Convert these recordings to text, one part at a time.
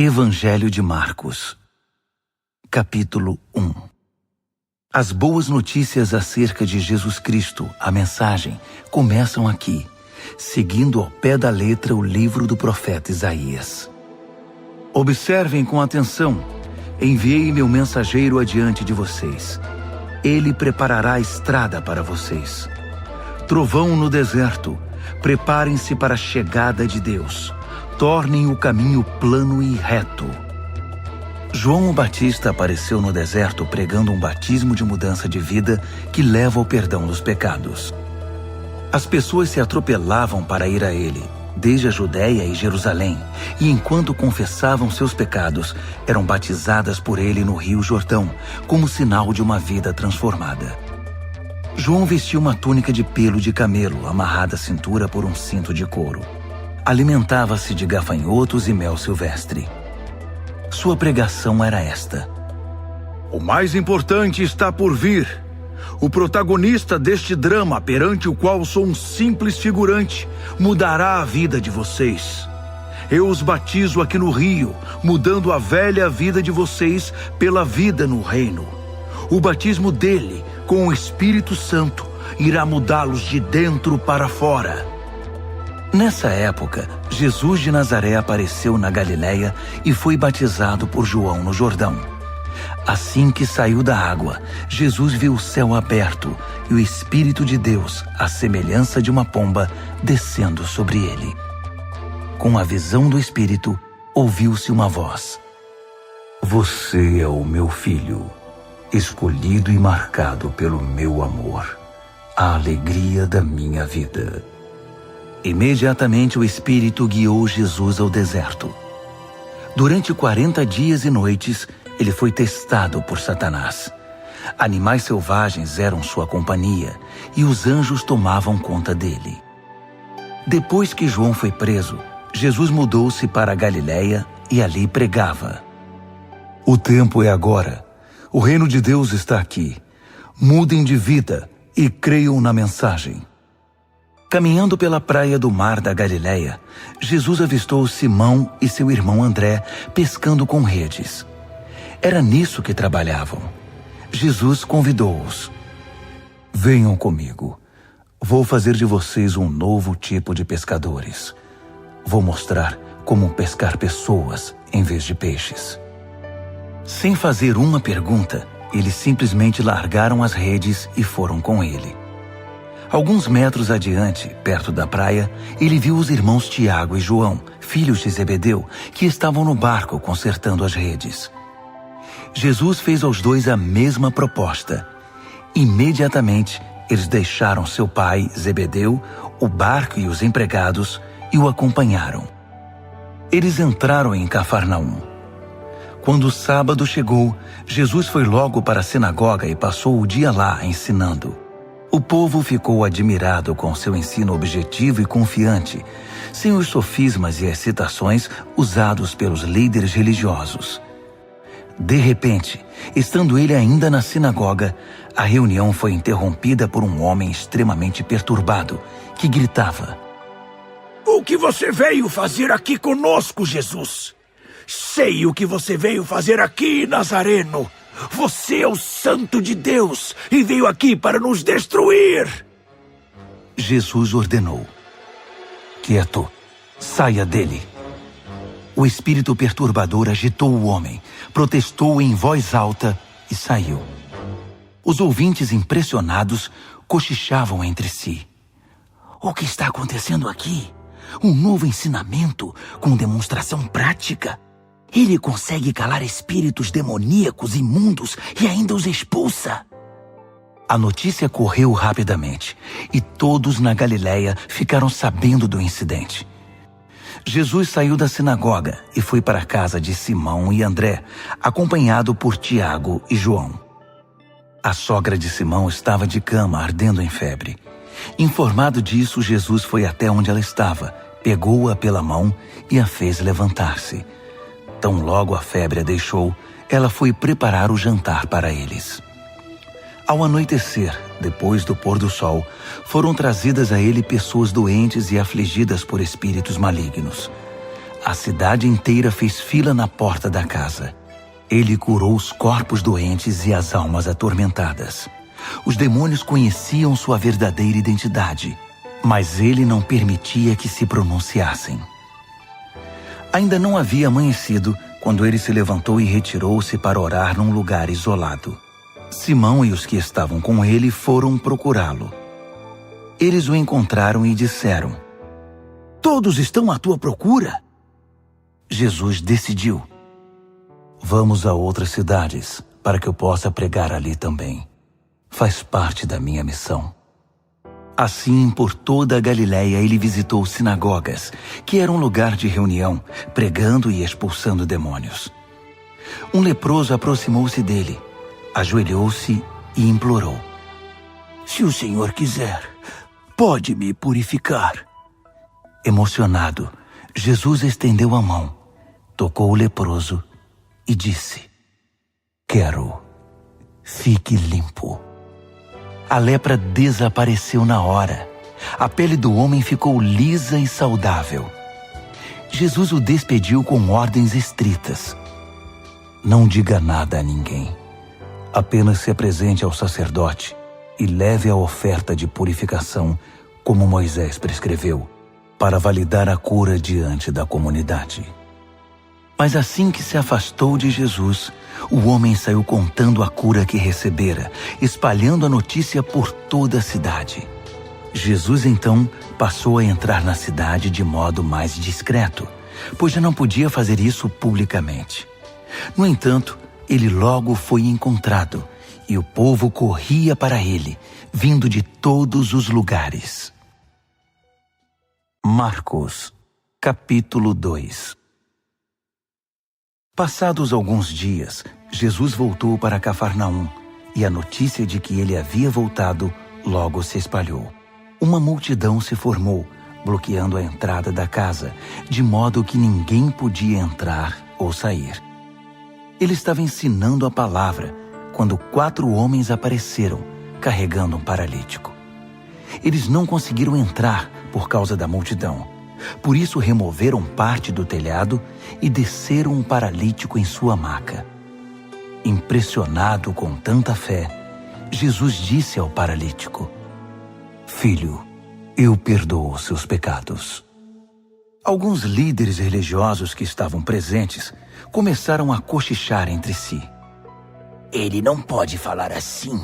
Evangelho de Marcos, capítulo 1. As boas notícias acerca de Jesus Cristo, a mensagem, começam aqui, seguindo ao pé da letra o livro do profeta Isaías. Observem com atenção: enviei meu mensageiro adiante de vocês. Ele preparará a estrada para vocês. Trovão no deserto, preparem-se para a chegada de Deus. Tornem o caminho plano e reto. João o Batista apareceu no deserto pregando um batismo de mudança de vida que leva ao perdão dos pecados. As pessoas se atropelavam para ir a ele, desde a Judéia e Jerusalém, e enquanto confessavam seus pecados, eram batizadas por ele no Rio Jordão, como sinal de uma vida transformada. João vestia uma túnica de pelo de camelo, amarrada à cintura por um cinto de couro. Alimentava-se de gafanhotos e mel silvestre. Sua pregação era esta: o mais importante está por vir. O protagonista deste drama, perante o qual sou um simples figurante, mudará a vida de vocês. Eu os batizo aqui no rio, mudando a velha vida de vocês pela vida no reino. O batismo dele, com o Espírito Santo, irá mudá-los de dentro para fora. Nessa época, Jesus de Nazaré apareceu na Galiléia e foi batizado por João no Jordão. Assim que saiu da água, Jesus viu o céu aberto e o Espírito de Deus, à semelhança de uma pomba, descendo sobre ele. Com a visão do Espírito, ouviu-se uma voz: Você é o meu filho, escolhido e marcado pelo meu amor, a alegria da minha vida. Imediatamente o Espírito guiou Jesus ao deserto. Durante 40 dias e noites, ele foi testado por Satanás. Animais selvagens eram sua companhia e os anjos tomavam conta dele. Depois que João foi preso, Jesus mudou-se para a Galiléia e ali pregava: O tempo é agora. O reino de Deus está aqui. Mudem de vida e creiam na mensagem. Caminhando pela praia do mar da Galiléia, Jesus avistou Simão e seu irmão André pescando com redes. Era nisso que trabalhavam. Jesus convidou-os: Venham comigo. Vou fazer de vocês um novo tipo de pescadores. Vou mostrar como pescar pessoas em vez de peixes. Sem fazer uma pergunta, eles simplesmente largaram as redes e foram com ele. Alguns metros adiante, perto da praia, ele viu os irmãos Tiago e João, filhos de Zebedeu, que estavam no barco consertando as redes. Jesus fez aos dois a mesma proposta. Imediatamente, eles deixaram seu pai, Zebedeu, o barco e os empregados e o acompanharam. Eles entraram em Cafarnaum. Quando o sábado chegou, Jesus foi logo para a sinagoga e passou o dia lá ensinando. O povo ficou admirado com seu ensino objetivo e confiante, sem os sofismas e as citações usados pelos líderes religiosos. De repente, estando ele ainda na sinagoga, a reunião foi interrompida por um homem extremamente perturbado, que gritava: O que você veio fazer aqui conosco, Jesus? Sei o que você veio fazer aqui, Nazareno. Você é o Santo de Deus e veio aqui para nos destruir. Jesus ordenou: Quieto, saia dele. O espírito perturbador agitou o homem, protestou em voz alta e saiu. Os ouvintes, impressionados, cochichavam entre si: O que está acontecendo aqui? Um novo ensinamento com demonstração prática? Ele consegue calar espíritos demoníacos imundos e ainda os expulsa. A notícia correu rapidamente e todos na Galiléia ficaram sabendo do incidente. Jesus saiu da sinagoga e foi para a casa de Simão e André, acompanhado por Tiago e João. A sogra de Simão estava de cama, ardendo em febre. Informado disso, Jesus foi até onde ela estava, pegou-a pela mão e a fez levantar-se. Tão logo a febre a deixou, ela foi preparar o jantar para eles. Ao anoitecer, depois do pôr do sol, foram trazidas a ele pessoas doentes e afligidas por espíritos malignos. a cidade inteira fez fila na porta da casa. Ele curou os corpos doentes e as almas atormentadas. Os demônios conheciam sua verdadeira identidade, mas ele não permitia que se pronunciassem. Ainda não havia amanhecido quando ele se levantou e retirou-se para orar num lugar isolado. Simão e os que estavam com ele foram procurá-lo. Eles o encontraram e disseram: Todos estão à tua procura? Jesus decidiu: Vamos a outras cidades para que eu possa pregar ali também. Faz parte da minha missão. Assim, por toda a Galiléia, ele visitou sinagogas, que era um lugar de reunião, pregando e expulsando demônios. Um leproso aproximou-se dele, ajoelhou-se e implorou: Se o Senhor quiser, pode me purificar. Emocionado, Jesus estendeu a mão, tocou o leproso e disse: Quero, fique limpo. A lepra desapareceu na hora. A pele do homem ficou lisa e saudável. Jesus o despediu com ordens estritas: Não diga nada a ninguém. Apenas se apresente ao sacerdote e leve a oferta de purificação, como Moisés prescreveu, para validar a cura diante da comunidade. Mas assim que se afastou de Jesus, o homem saiu contando a cura que recebera, espalhando a notícia por toda a cidade. Jesus então passou a entrar na cidade de modo mais discreto, pois já não podia fazer isso publicamente. No entanto, ele logo foi encontrado, e o povo corria para ele, vindo de todos os lugares. Marcos, capítulo 2. Passados alguns dias, Jesus voltou para Cafarnaum, e a notícia de que ele havia voltado logo se espalhou. Uma multidão se formou, bloqueando a entrada da casa, de modo que ninguém podia entrar ou sair. Ele estava ensinando a palavra, quando 4 homens apareceram, carregando um paralítico. Eles não conseguiram entrar por causa da multidão. Por isso removeram parte do telhado e desceram um paralítico em sua maca. Impressionado com tanta fé, Jesus disse ao paralítico: Filho, eu perdoo os seus pecados. Alguns líderes religiosos que estavam presentes começaram a cochichar entre si: Ele não pode falar assim.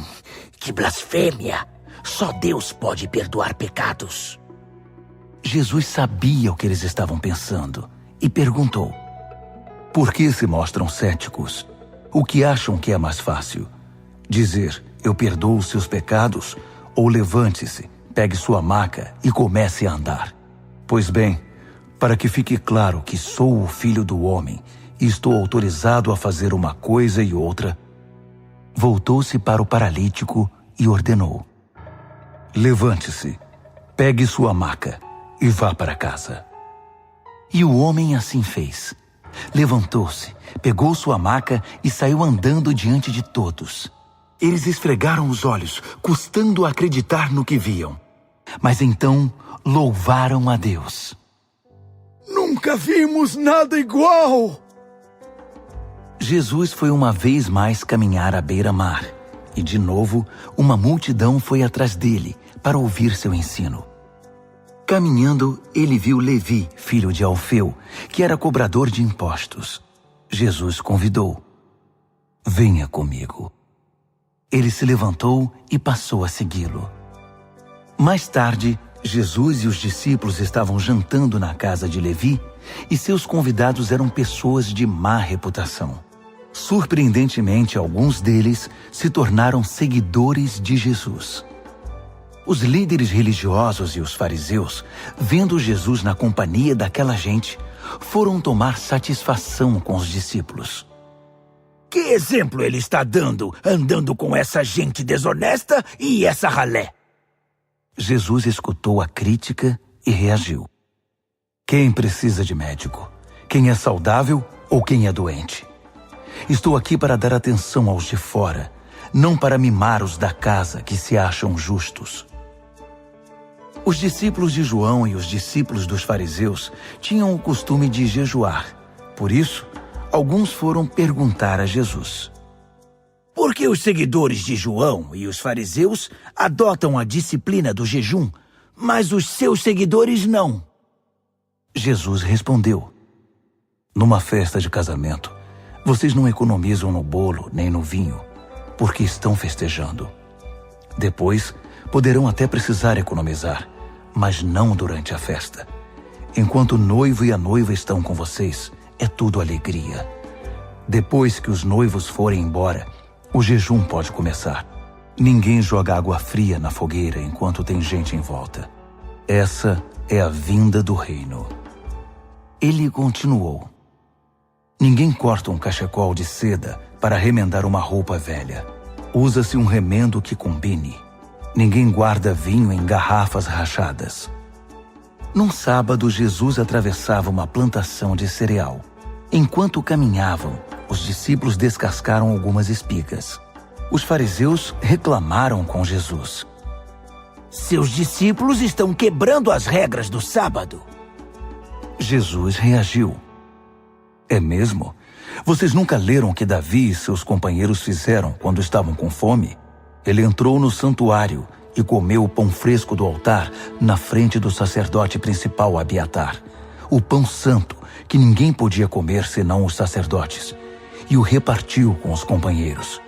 Que blasfêmia! Só Deus pode perdoar pecados. Jesus sabia o que eles estavam pensando e perguntou: Por que se mostram céticos? O que acham que é mais fácil? Dizer, eu perdoo os seus pecados, ou levante-se, pegue sua maca e comece a andar? Pois bem, para que fique claro que sou o Filho do Homem e estou autorizado a fazer uma coisa e outra, voltou-se para o paralítico e ordenou: Levante-se, pegue sua maca e vá para casa. E o homem assim fez. Levantou-se, pegou sua maca e saiu andando diante de todos. Eles esfregaram os olhos, custando acreditar no que viam. Mas então louvaram a Deus. Nunca vimos nada igual! Jesus foi uma vez mais caminhar à beira-mar, e de novo uma multidão foi atrás dele para ouvir seu ensino. Caminhando, ele viu Levi, filho de Alfeu, que era cobrador de impostos. Jesus convidou: Venha comigo. Ele se levantou e passou a segui-lo. Mais tarde, Jesus e os discípulos estavam jantando na casa de Levi, e seus convidados eram pessoas de má reputação. Surpreendentemente, alguns deles se tornaram seguidores de Jesus. Os líderes religiosos e os fariseus, vendo Jesus na companhia daquela gente, foram tomar satisfação com os discípulos. Que exemplo ele está dando, andando com essa gente desonesta e essa ralé? Jesus escutou a crítica e reagiu: Quem precisa de médico? Quem é saudável ou quem é doente? Estou aqui para dar atenção aos de fora, não para mimar os da casa que se acham justos. Os discípulos de João e os discípulos dos fariseus tinham o costume de jejuar. Por isso, alguns foram perguntar a Jesus: por que os seguidores de João e os fariseus adotam a disciplina do jejum, mas os seus seguidores não? Jesus respondeu: numa festa de casamento, vocês não economizam no bolo nem no vinho, porque estão festejando. Depois, poderão até precisar economizar, mas não durante a festa. Enquanto o noivo e a noiva estão com vocês, é tudo alegria. Depois que os noivos forem embora, o jejum pode começar. Ninguém joga água fria na fogueira enquanto tem gente em volta. Essa é a vinda do reino. Ele continuou: ninguém corta um cachecol de seda para remendar uma roupa velha. Usa-se um remendo que combine. Ninguém guarda vinho em garrafas rachadas. Num sábado, Jesus atravessava uma plantação de cereal. Enquanto caminhavam, os discípulos descascaram algumas espigas. Os fariseus reclamaram com Jesus: seus discípulos estão quebrando as regras do sábado. Jesus reagiu: é mesmo? Vocês nunca leram o que Davi e seus companheiros fizeram quando estavam com fome? Ele entrou no santuário e comeu o pão fresco do altar na frente do sacerdote principal Abiatar, o pão santo que ninguém podia comer senão os sacerdotes, e o repartiu com os companheiros.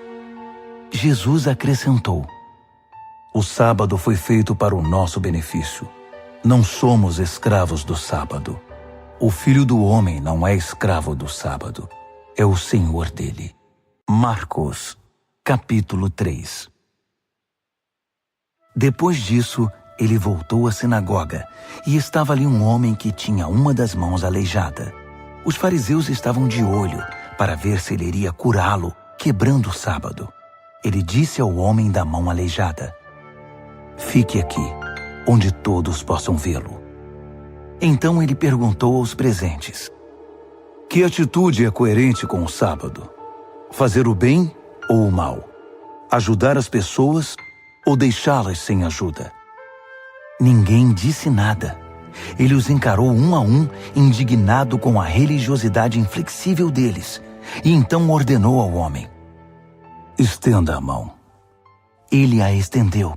Jesus acrescentou: o sábado foi feito para o nosso benefício. Não somos escravos do sábado. O Filho do Homem não é escravo do sábado. É o Senhor dele. Marcos, capítulo 3. Depois disso, ele voltou à sinagoga e estava ali um homem que tinha uma das mãos aleijada. Os fariseus estavam de olho para ver se ele iria curá-lo, quebrando o sábado. Ele disse ao homem da mão aleijada: fique aqui, onde todos possam vê-lo. Então ele perguntou aos presentes: que atitude é coerente com o sábado? Fazer o bem ou o mal? Ajudar as pessoas ou deixá-las sem ajuda? Ninguém disse nada. Ele os encarou um a um, indignado com a religiosidade inflexível deles, e então ordenou ao homem: estenda a mão. Ele a estendeu.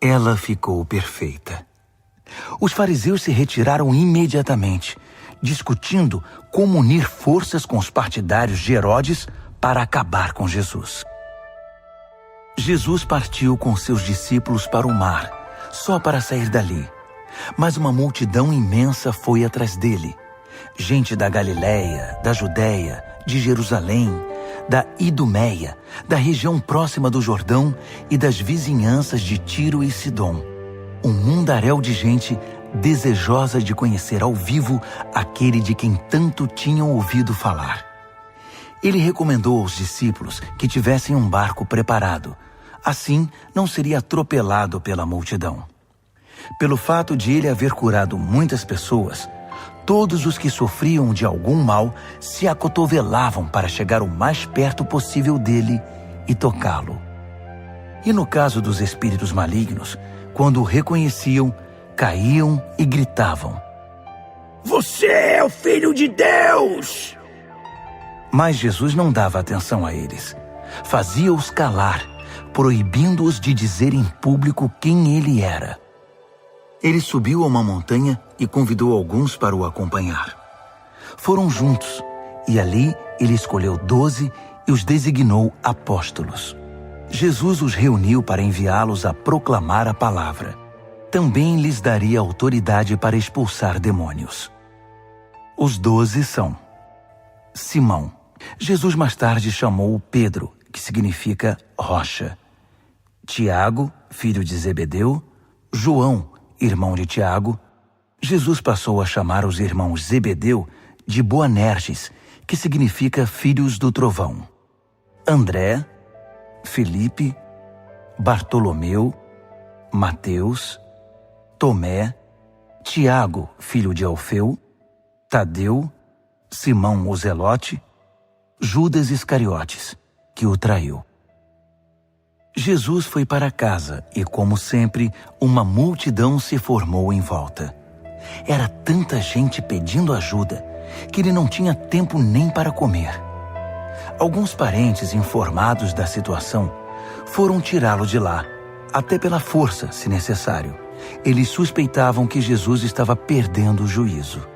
Ela ficou perfeita. Os fariseus se retiraram imediatamente, discutindo como unir forças com os partidários de Herodes para acabar com Jesus. Jesus partiu com seus discípulos para o mar, só para sair dali. Mas uma multidão imensa foi atrás dele. Gente da Galiléia, da Judéia, de Jerusalém, da Idumeia, da região próxima do Jordão e das vizinhanças de Tiro e Sidom. Um mundaréu de gente desejosa de conhecer ao vivo aquele de quem tanto tinham ouvido falar. Ele recomendou aos discípulos que tivessem um barco preparado. Assim, não seria atropelado pela multidão. Pelo fato de ele haver curado muitas pessoas, todos os que sofriam de algum mal se acotovelavam para chegar o mais perto possível dele e tocá-lo. E no caso dos espíritos malignos, quando o reconheciam, caíam e gritavam: você é o Filho de Deus! Mas Jesus não dava atenção a eles. Fazia-os calar, proibindo-os de dizer em público quem ele era. Ele subiu a uma montanha e convidou alguns para o acompanhar. Foram juntos, e ali ele escolheu 12 e os designou apóstolos. Jesus os reuniu para enviá-los a proclamar a palavra. Também lhes daria autoridade para expulsar demônios. Os 12 são: Simão. Jesus mais tarde chamou Pedro, que significa rocha. Tiago, filho de Zebedeu. João, irmão de Tiago. Jesus passou a chamar os irmãos Zebedeu de Boanerges, que significa filhos do trovão. André, Felipe, Bartolomeu, Mateus, Tomé, Tiago, filho de Alfeu, Tadeu, Simão o Zelote, Judas Iscariotes, que o traiu. Jesus foi para casa e, como sempre, uma multidão se formou em volta. Era tanta gente pedindo ajuda que ele não tinha tempo nem para comer. Alguns parentes, informados da situação, foram tirá-lo de lá, até pela força, se necessário. Eles suspeitavam que Jesus estava perdendo o juízo.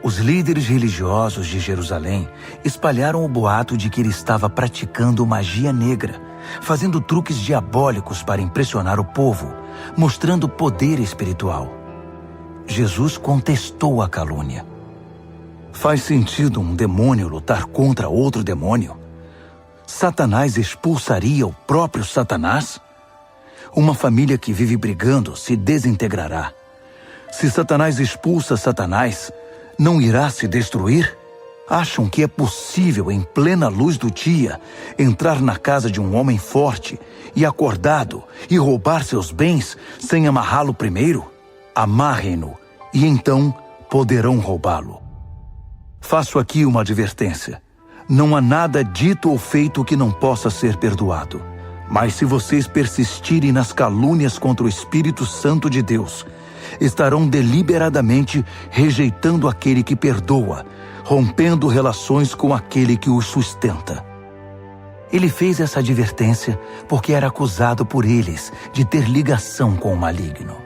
Os líderes religiosos de Jerusalém espalharam o boato de que ele estava praticando magia negra, fazendo truques diabólicos para impressionar o povo, mostrando poder espiritual. Jesus contestou a calúnia. Faz sentido um demônio lutar contra outro demônio? Satanás expulsaria o próprio Satanás? Uma família que vive brigando se desintegrará. Se Satanás expulsa Satanás, não irá se destruir? Acham que é possível, em plena luz do dia, entrar na casa de um homem forte e acordado e roubar seus bens sem amarrá-lo primeiro? Amarrem-no e então poderão roubá-lo. Faço aqui uma advertência. Não há nada dito ou feito que não possa ser perdoado. Mas se vocês persistirem nas calúnias contra o Espírito Santo de Deus, estarão deliberadamente rejeitando aquele que perdoa, rompendo relações com aquele que os sustenta. Ele fez essa advertência porque era acusado por eles de ter ligação com o maligno.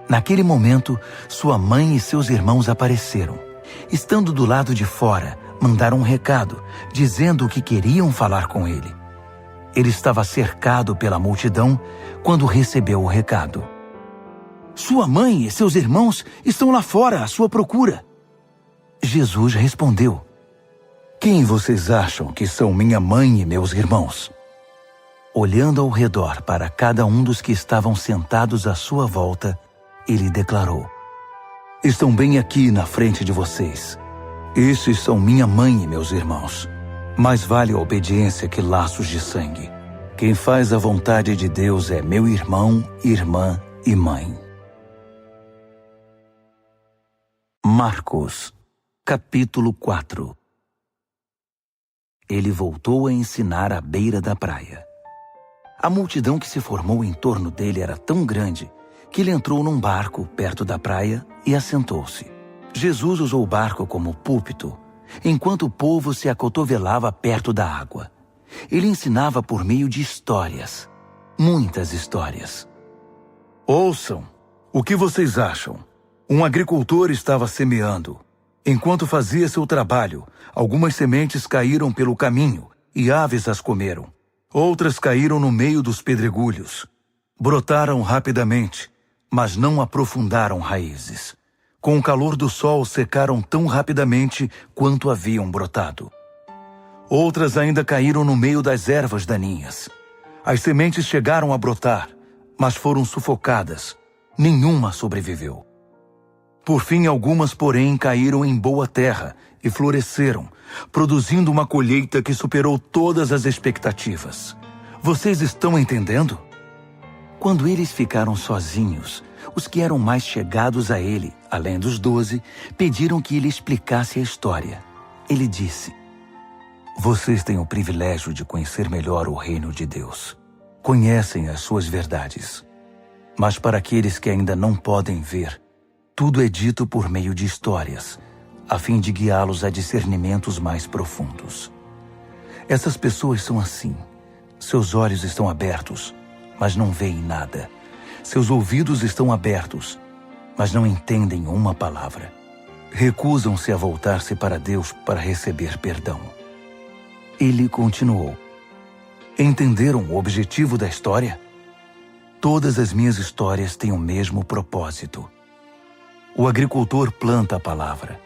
Naquele momento, sua mãe e seus irmãos apareceram. Estando do lado de fora, mandaram um recado, dizendo que queriam falar com ele. Ele estava cercado pela multidão quando recebeu o recado. Sua mãe e seus irmãos estão lá fora à sua procura. Jesus respondeu: Quem vocês acham que são minha mãe e meus irmãos? Olhando ao redor para cada um dos que estavam sentados à sua volta, ele declarou: Estão bem aqui na frente de vocês. Esses são minha mãe e meus irmãos. Mais vale a obediência que laços de sangue. Quem faz a vontade de Deus é meu irmão, irmã e mãe. Marcos, capítulo 4. Ele voltou a ensinar à beira da praia. A multidão que se formou em torno dele era tão grande que ele entrou num barco perto da praia e assentou-se. Jesus usou o barco como púlpito, enquanto o povo se acotovelava perto da água. Ele ensinava por meio de histórias, muitas histórias. Ouçam, o que vocês acham? Um agricultor estava semeando. Enquanto fazia seu trabalho, algumas sementes caíram pelo caminho e aves as comeram. Outras caíram no meio dos pedregulhos. Brotaram rapidamente, mas não aprofundaram raízes. Com o calor do sol, secaram tão rapidamente quanto haviam brotado. Outras ainda caíram no meio das ervas daninhas. As sementes chegaram a brotar, mas foram sufocadas. Nenhuma sobreviveu. Por fim, algumas, porém, caíram em boa terra e floresceram, produzindo uma colheita que superou todas as expectativas. Vocês estão entendendo? Quando eles ficaram sozinhos, os que eram mais chegados a ele, além dos 12, pediram que ele explicasse a história. Ele disse: Vocês têm o privilégio de conhecer melhor o reino de Deus. Conhecem as suas verdades. Mas para aqueles que ainda não podem ver, tudo é dito por meio de histórias, a fim de guiá-los a discernimentos mais profundos. Essas pessoas são assim. Seus olhos estão abertos, mas não veem nada. Seus ouvidos estão abertos, mas não entendem uma palavra. Recusam-se a voltar-se para Deus para receber perdão. Ele continuou: Entenderam o objetivo da história? Todas as minhas histórias têm o mesmo propósito. O agricultor planta a palavra.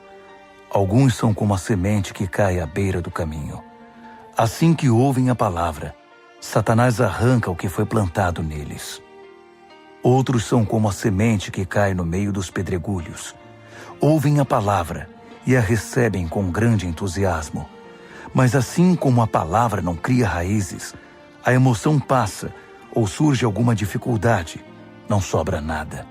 Alguns são como a semente que cai à beira do caminho. Assim que ouvem a palavra, Satanás arranca o que foi plantado neles. Outros são como a semente que cai no meio dos pedregulhos. Ouvem a palavra e a recebem com grande entusiasmo. Mas assim como a palavra não cria raízes, a emoção passa ou surge alguma dificuldade, não sobra nada.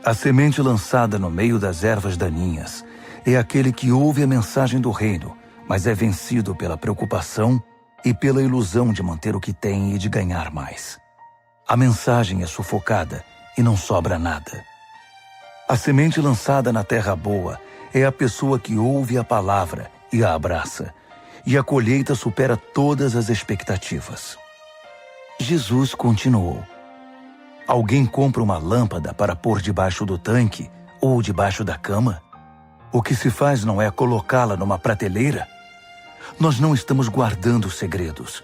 A semente lançada no meio das ervas daninhas é aquele que ouve a mensagem do reino, mas é vencido pela preocupação e pela ilusão de manter o que tem e de ganhar mais. A mensagem é sufocada e não sobra nada. A semente lançada na terra boa é a pessoa que ouve a palavra e a abraça, e a colheita supera todas as expectativas. Jesus continuou: alguém compra uma lâmpada para pôr debaixo do tanque ou debaixo da cama? O que se faz não é colocá-la numa prateleira? Nós não estamos guardando segredos,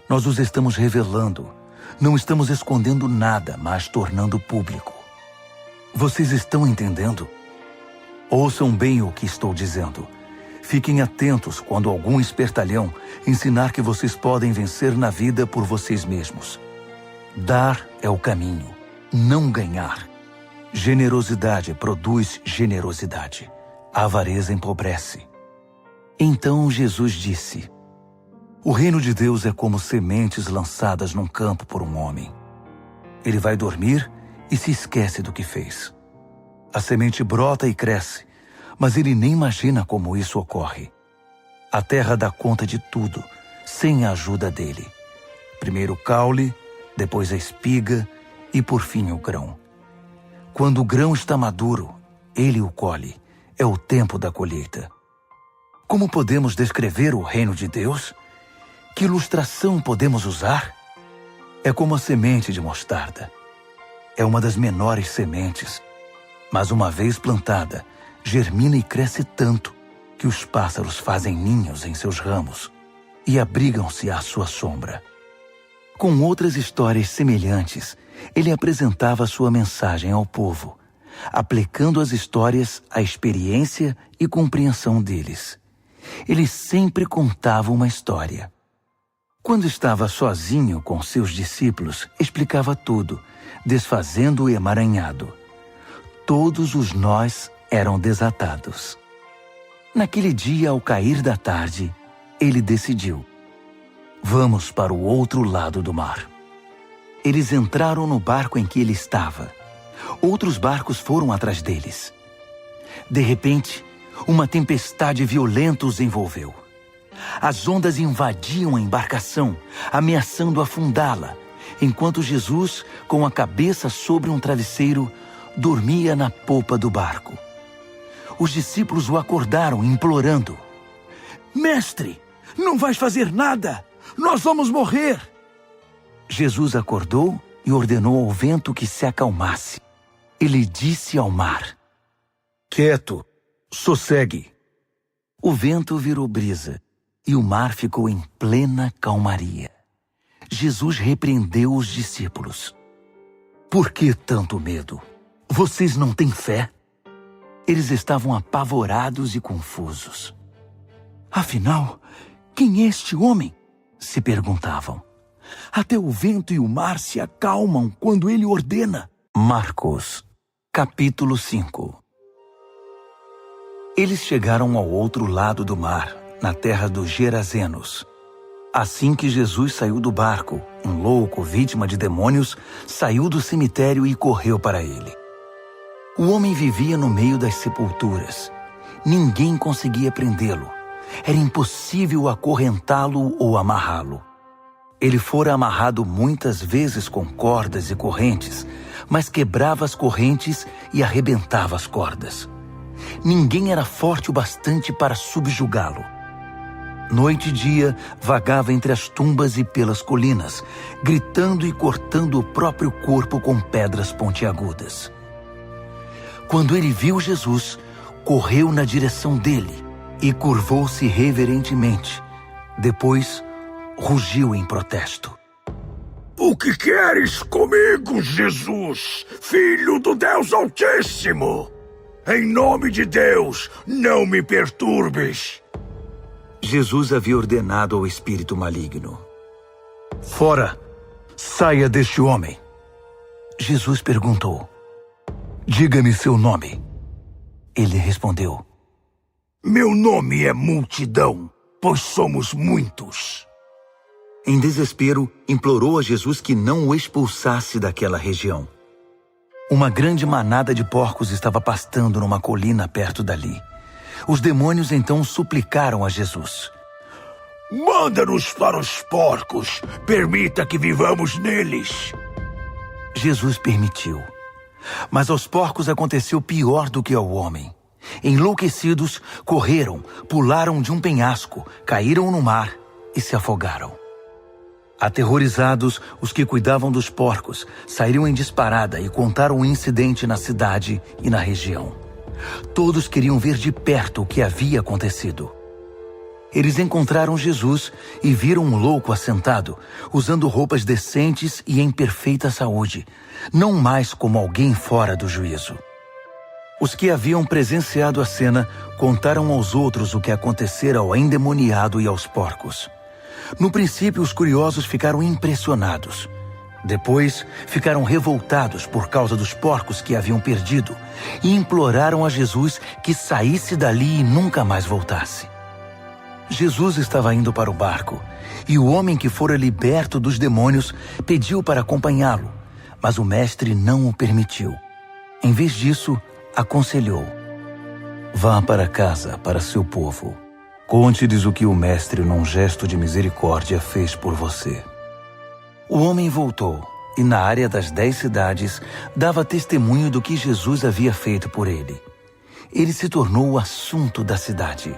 nós os estamos revelando. Não estamos escondendo nada, mas tornando público. Vocês estão entendendo? Ouçam bem o que estou dizendo. Fiquem atentos quando algum espertalhão ensinar que vocês podem vencer na vida por vocês mesmos. Dar é o caminho, não ganhar. Generosidade produz generosidade. A avareza empobrece. Então Jesus disse: o reino de Deus é como sementes lançadas num campo por um homem. Ele vai dormir e se esquece do que fez. A semente brota e cresce, mas ele nem imagina como isso ocorre. A terra dá conta de tudo, sem a ajuda dele. Primeiro o caule, depois a espiga e por fim o grão. Quando o grão está maduro, ele o colhe. É o tempo da colheita. Como podemos descrever o reino de Deus? Que ilustração podemos usar? É como a semente de mostarda. É uma das menores sementes, mas uma vez plantada, germina e cresce tanto que os pássaros fazem ninhos em seus ramos e abrigam-se à sua sombra. Com outras histórias semelhantes, ele apresentava sua mensagem ao povo, aplicando as histórias à experiência e compreensão deles. Ele sempre contava uma história. Quando estava sozinho com seus discípulos, explicava tudo, desfazendo o emaranhado. Todos os nós eram desatados. Naquele dia, ao cair da tarde, ele decidiu: vamos para o outro lado do mar. Eles entraram no barco em que ele estava. Outros barcos foram atrás deles. De repente, uma tempestade violenta os envolveu. As ondas invadiam a embarcação, ameaçando afundá-la, enquanto Jesus, com a cabeça sobre um travesseiro, dormia na popa do barco. Os discípulos o acordaram, implorando: mestre, não vais fazer nada! Nós vamos morrer! Jesus acordou e ordenou ao vento que se acalmasse. Ele disse ao mar: quieto, sossegue. O vento virou brisa e o mar ficou em plena calmaria. Jesus repreendeu os discípulos: por que tanto medo? Vocês não têm fé? Eles estavam apavorados e confusos. Afinal, quem é este homem? Se perguntavam. Até o vento e o mar se acalmam quando ele ordena. Marcos, capítulo 5. Eles chegaram ao outro lado do mar, na terra dos Gerazenos. Assim que Jesus saiu do barco, um louco, vítima de demônios, saiu do cemitério e correu para ele. O homem vivia no meio das sepulturas. Ninguém conseguia prendê-lo. Era impossível acorrentá-lo ou amarrá-lo. Ele fora amarrado muitas vezes com cordas e correntes, mas quebrava as correntes e arrebentava as cordas. Ninguém era forte o bastante para subjugá-lo. Noite e dia, vagava entre as tumbas e pelas colinas, gritando e cortando o próprio corpo com pedras pontiagudas. Quando ele viu Jesus, correu na direção dele e curvou-se reverentemente. Depois, rugiu em protesto: o que queres comigo, Jesus, Filho do Deus Altíssimo? Em nome de Deus, não me perturbes. Jesus havia ordenado ao espírito maligno: fora, saia deste homem. Jesus perguntou: diga-me seu nome. Ele respondeu: meu nome é Multidão, pois somos muitos. Em desespero, implorou a Jesus que não o expulsasse daquela região. Uma grande manada de porcos estava pastando numa colina perto dali. Os demônios então suplicaram a Jesus: Manda-nos para os porcos. Permita que vivamos neles. Jesus permitiu. Mas aos porcos aconteceu pior do que ao homem. Enlouquecidos, correram, pularam de um penhasco, caíram no mar e se afogaram. Aterrorizados, os que cuidavam dos porcos saíram em disparada e contaram o incidente na cidade e na região. Todos queriam ver de perto o que havia acontecido. Eles encontraram Jesus e viram um louco assentado, usando roupas decentes e em perfeita saúde, não mais como alguém fora do juízo. Os que haviam presenciado a cena contaram aos outros o que acontecera ao endemoniado e aos porcos. No princípio, os curiosos ficaram impressionados. Depois, ficaram revoltados por causa dos porcos que haviam perdido e imploraram a Jesus que saísse dali e nunca mais voltasse. Jesus estava indo para o barco e o homem que fora liberto dos demônios pediu para acompanhá-lo, mas o mestre não o permitiu. Em vez disso, aconselhou: vá para casa, para seu povo. Conte-lhes o que o mestre, num gesto de misericórdia, fez por você. O homem voltou e, na área das 10 cidades, dava testemunho do que Jesus havia feito por ele. Ele se tornou o assunto da cidade.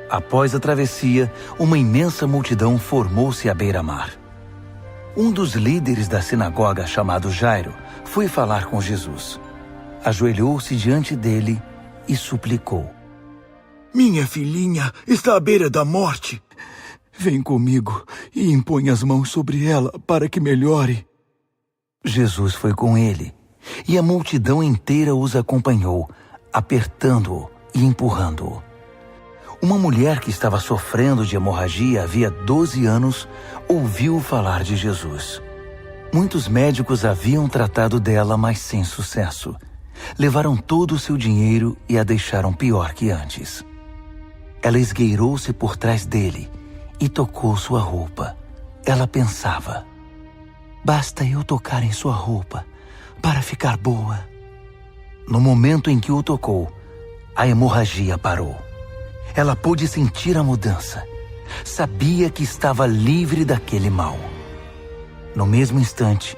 Após a travessia, uma imensa multidão formou-se à beira-mar. Um dos líderes da sinagoga, chamado Jairo, foi falar com Jesus. Ajoelhou-se diante dele e suplicou: Minha filhinha está à beira da morte. Vem comigo e impõe as mãos sobre ela para que melhore. Jesus foi com ele, e a multidão inteira os acompanhou, apertando-o e empurrando-o. Uma mulher que estava sofrendo de hemorragia havia 12 anos ouviu falar de Jesus. Muitos médicos haviam tratado dela, mas sem sucesso. Levaram todo o seu dinheiro e a deixaram pior que antes. Ela esgueirou-se por trás dele e tocou sua roupa. Ela pensava: basta eu tocar em sua roupa para ficar boa. No momento em que o tocou, a hemorragia parou. Ela pôde sentir a mudança. Sabia que estava livre daquele mal. No mesmo instante,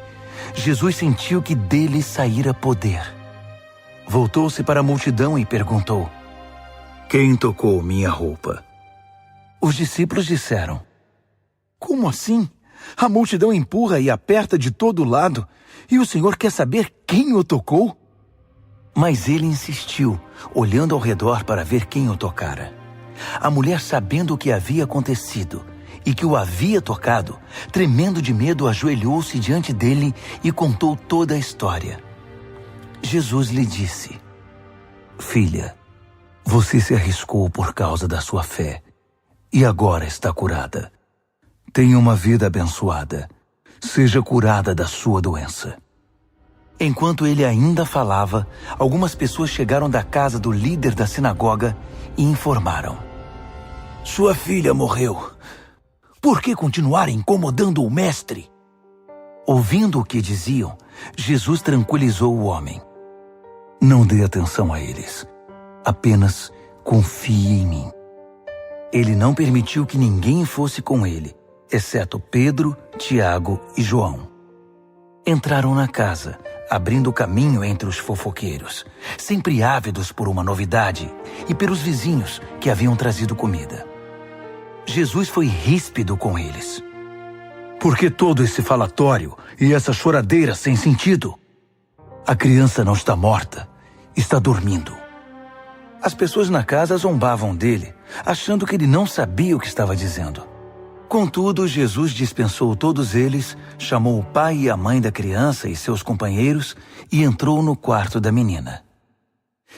Jesus sentiu que dele saíra poder. Voltou-se para a multidão e perguntou: quem tocou minha roupa? Os discípulos disseram: como assim? A multidão empurra e aperta de todo lado, e o Senhor quer saber quem o tocou? Mas ele insistiu, olhando ao redor para ver quem o tocara. A mulher, sabendo o que havia acontecido e que o havia tocado, tremendo de medo, ajoelhou-se diante dele e contou toda a história. Jesus lhe disse: filha, você se arriscou por causa da sua fé e agora está curada. Tenha uma vida abençoada. Seja curada da sua doença. Enquanto ele ainda falava, algumas pessoas chegaram da casa do líder da sinagoga e informaram: sua filha morreu. Por que continuar incomodando o mestre? Ouvindo o que diziam, Jesus tranquilizou o homem: não dê atenção a eles. Apenas confie em mim. Ele não permitiu que ninguém fosse com ele, exceto Pedro, Tiago e João. Entraram na casa, abrindo caminho entre os fofoqueiros, sempre ávidos por uma novidade, e pelos vizinhos que haviam trazido comida. Jesus foi ríspido com eles. Por que todo esse falatório e essa choradeira sem sentido? A criança não está morta, está dormindo. As pessoas na casa zombavam dele, achando que ele não sabia o que estava dizendo. Contudo, Jesus dispensou todos eles, chamou o pai e a mãe da criança e seus companheiros e entrou no quarto da menina.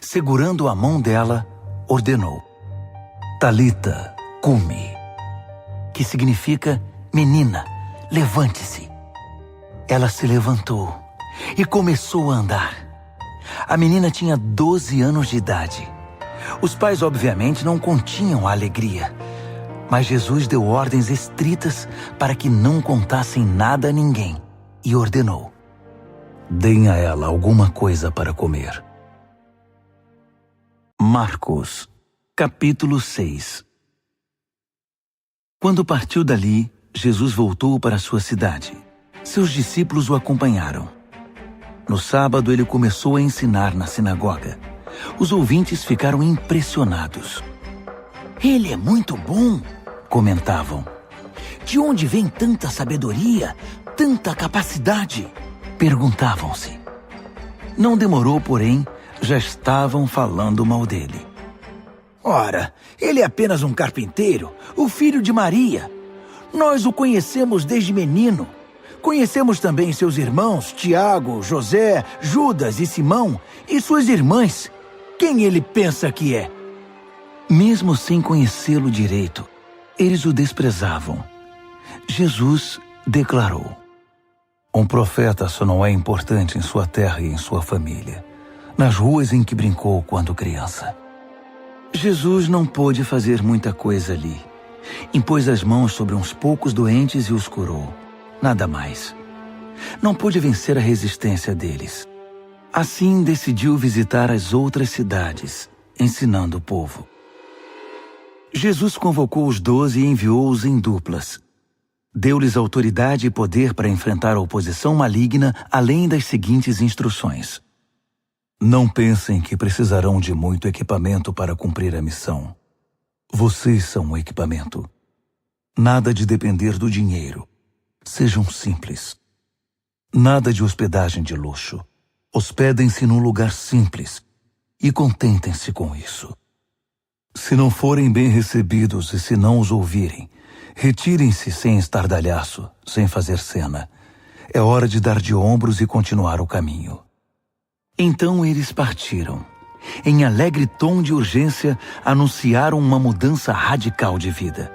Segurando a mão dela, ordenou: Talita, cumi, que significa: menina, levante-se. Ela se levantou e começou a andar. A menina tinha 12 anos de idade. Os pais, obviamente, não continham a alegria, mas Jesus deu ordens estritas para que não contassem nada a ninguém e ordenou: deem a ela alguma coisa para comer. Marcos, capítulo 6. Quando partiu dali, Jesus voltou para sua cidade. Seus discípulos o acompanharam. No sábado, ele começou a ensinar na sinagoga. Os ouvintes ficaram impressionados. Ele é muito bom, comentavam. De onde vem tanta sabedoria, tanta capacidade? Perguntavam-se. Não demorou, porém, já estavam falando mal dele. Ora, ele é apenas um carpinteiro, o filho de Maria. Nós o conhecemos desde menino. Conhecemos também seus irmãos, Tiago, José, Judas e Simão, e suas irmãs. Quem ele pensa que é? Mesmo sem conhecê-lo direito, eles o desprezavam. Jesus declarou: um profeta só não é importante em sua terra e em sua família, nas ruas em que brincou quando criança. Jesus não pôde fazer muita coisa ali. Impôs as mãos sobre uns poucos doentes e os curou. Nada mais. Não pôde vencer a resistência deles. Assim, decidiu visitar as outras cidades, ensinando o povo. Jesus convocou os 12 e enviou-os em duplas. Deu-lhes autoridade e poder para enfrentar a oposição maligna, além das seguintes instruções. Não pensem que precisarão de muito equipamento para cumprir a missão. Vocês são o equipamento. Nada de depender do dinheiro. Sejam simples. Nada de hospedagem de luxo. Hospedem-se num lugar simples e contentem-se com isso. Se não forem bem recebidos e se não os ouvirem, retirem-se sem estardalhaço, sem fazer cena. É hora de dar de ombros e continuar o caminho. Então eles partiram. Em alegre tom de urgência, anunciaram uma mudança radical de vida.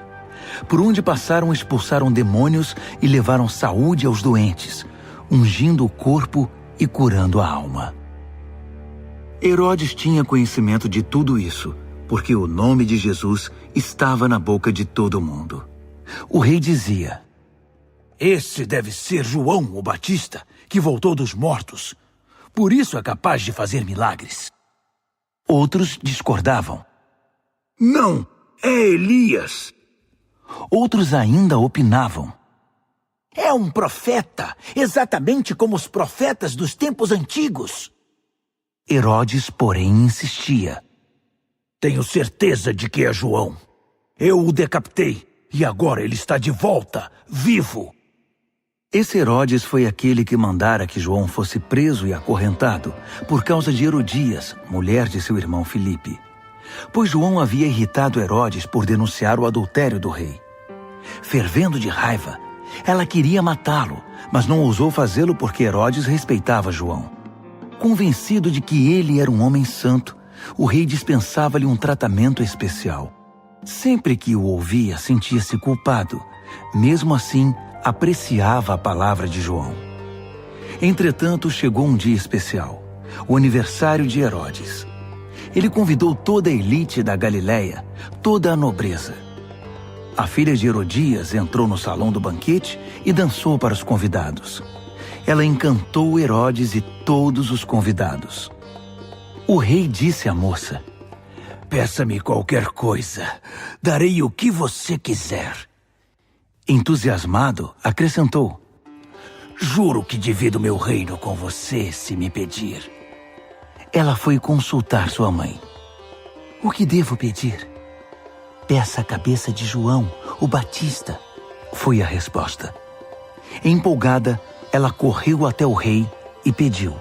Por onde passaram, expulsaram demônios e levaram saúde aos doentes, ungindo o corpo e curando a alma. Herodes tinha conhecimento de tudo isso, porque o nome de Jesus estava na boca de todo mundo. O rei dizia: esse deve ser João o Batista, que voltou dos mortos. Por isso é capaz de fazer milagres. Outros discordavam. Não, é Elias. Outros ainda opinavam. É um profeta, exatamente como os profetas dos tempos antigos. Herodes, porém, insistia. Tenho certeza de que é João. Eu o decapitei e agora ele está de volta, vivo. Esse Herodes foi aquele que mandara que João fosse preso e acorrentado por causa de Herodias, mulher de seu irmão Filipe. Pois João havia irritado Herodes por denunciar o adultério do rei. Fervendo de raiva, ela queria matá-lo, mas não ousou fazê-lo porque Herodes respeitava João. Convencido de que ele era um homem santo, o rei dispensava-lhe um tratamento especial. Sempre que o ouvia, sentia-se culpado. Mesmo assim, apreciava a palavra de João. Entretanto, chegou um dia especial, o aniversário de Herodes. Ele convidou toda a elite da Galileia, toda a nobreza. A filha de Herodias entrou no salão do banquete e dançou para os convidados. Ela encantou Herodes e todos os convidados. O rei disse à moça: peça-me qualquer coisa, darei o que você quiser. Entusiasmado, acrescentou: juro que divido meu reino com você se me pedir. Ela foi consultar sua mãe. O que devo pedir? Peça a cabeça de João, o Batista, foi a resposta. Empolgada, ela correu até o rei e pediu: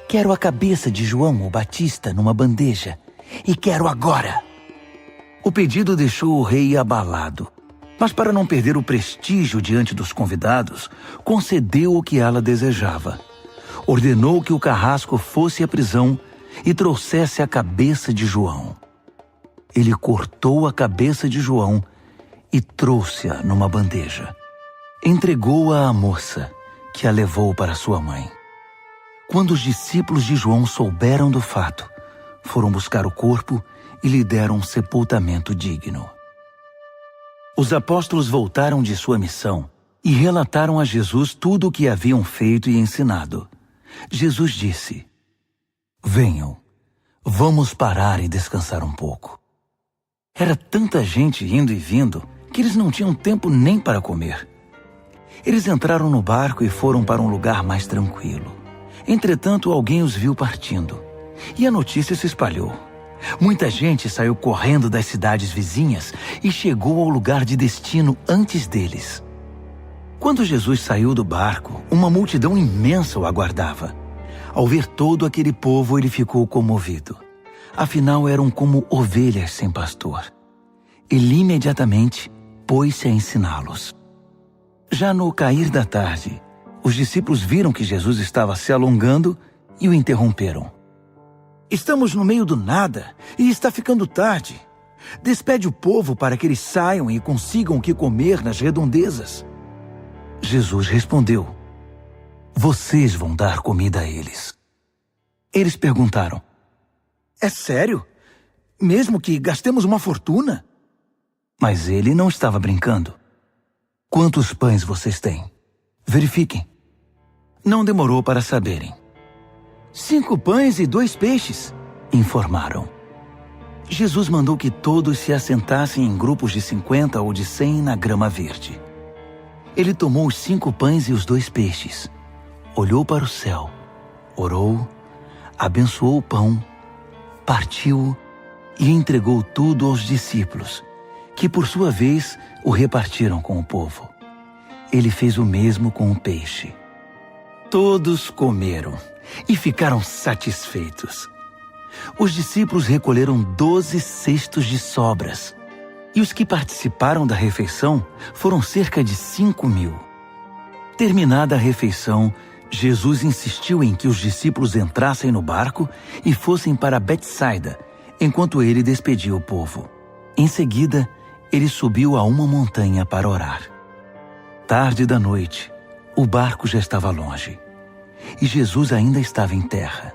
quero a cabeça de João, o Batista, numa bandeja, e quero agora. O pedido deixou o rei abalado. Mas para não perder o prestígio diante dos convidados, concedeu o que ela desejava. Ordenou que o carrasco fosse à prisão e trouxesse a cabeça de João. Ele cortou a cabeça de João e trouxe-a numa bandeja. Entregou-a à moça, que a levou para sua mãe. Quando os discípulos de João souberam do fato, foram buscar o corpo e lhe deram um sepultamento digno. Os apóstolos voltaram de sua missão e relataram a Jesus tudo o que haviam feito e ensinado. Jesus disse: venham, vamos parar e descansar um pouco. Era tanta gente indo e vindo que que eles não tinham tempo nem para comer. Eles entraram no barco e foram para um lugar mais tranquilo. Entretanto, alguém os viu partindo, e a notícia se espalhou. Muita gente saiu correndo das cidades vizinhas e chegou ao lugar de destino antes deles. Quando Jesus saiu do barco, uma multidão imensa o aguardava. Ao ver todo aquele povo, ele ficou comovido. Afinal, eram como ovelhas sem pastor. Ele imediatamente pôs-se a ensiná-los. Já no cair da tarde, os discípulos viram que Jesus estava se alongando e o interromperam. Estamos no meio do nada e está ficando tarde. Despede o povo para que eles saiam e consigam o que comer nas redondezas. Jesus respondeu: vocês vão dar comida a eles. Eles perguntaram: é sério? Mesmo que gastemos uma fortuna? Mas ele não estava brincando. Quantos pães vocês têm? Verifiquem. Não demorou para saberem. 5 pães e 2 peixes, informaram. Jesus mandou que todos se assentassem em grupos de 50 ou de 100 na grama verde. Ele tomou os 5 pães e os 2 peixes, olhou para o céu, orou, abençoou o pão, partiu e entregou tudo aos discípulos, que por sua vez o repartiram com o povo. Ele fez o mesmo com o peixe. Todos comeram e ficaram satisfeitos. Os discípulos recolheram 12 cestos de sobras, e os que participaram da refeição foram cerca de 5.000. Terminada a refeição, Jesus insistiu em que os discípulos entrassem no barco e fossem para Betsaida, enquanto ele despedia o povo. Em seguida, ele subiu a uma montanha para orar. Tarde da noite, o barco já estava longe, e Jesus ainda estava em terra.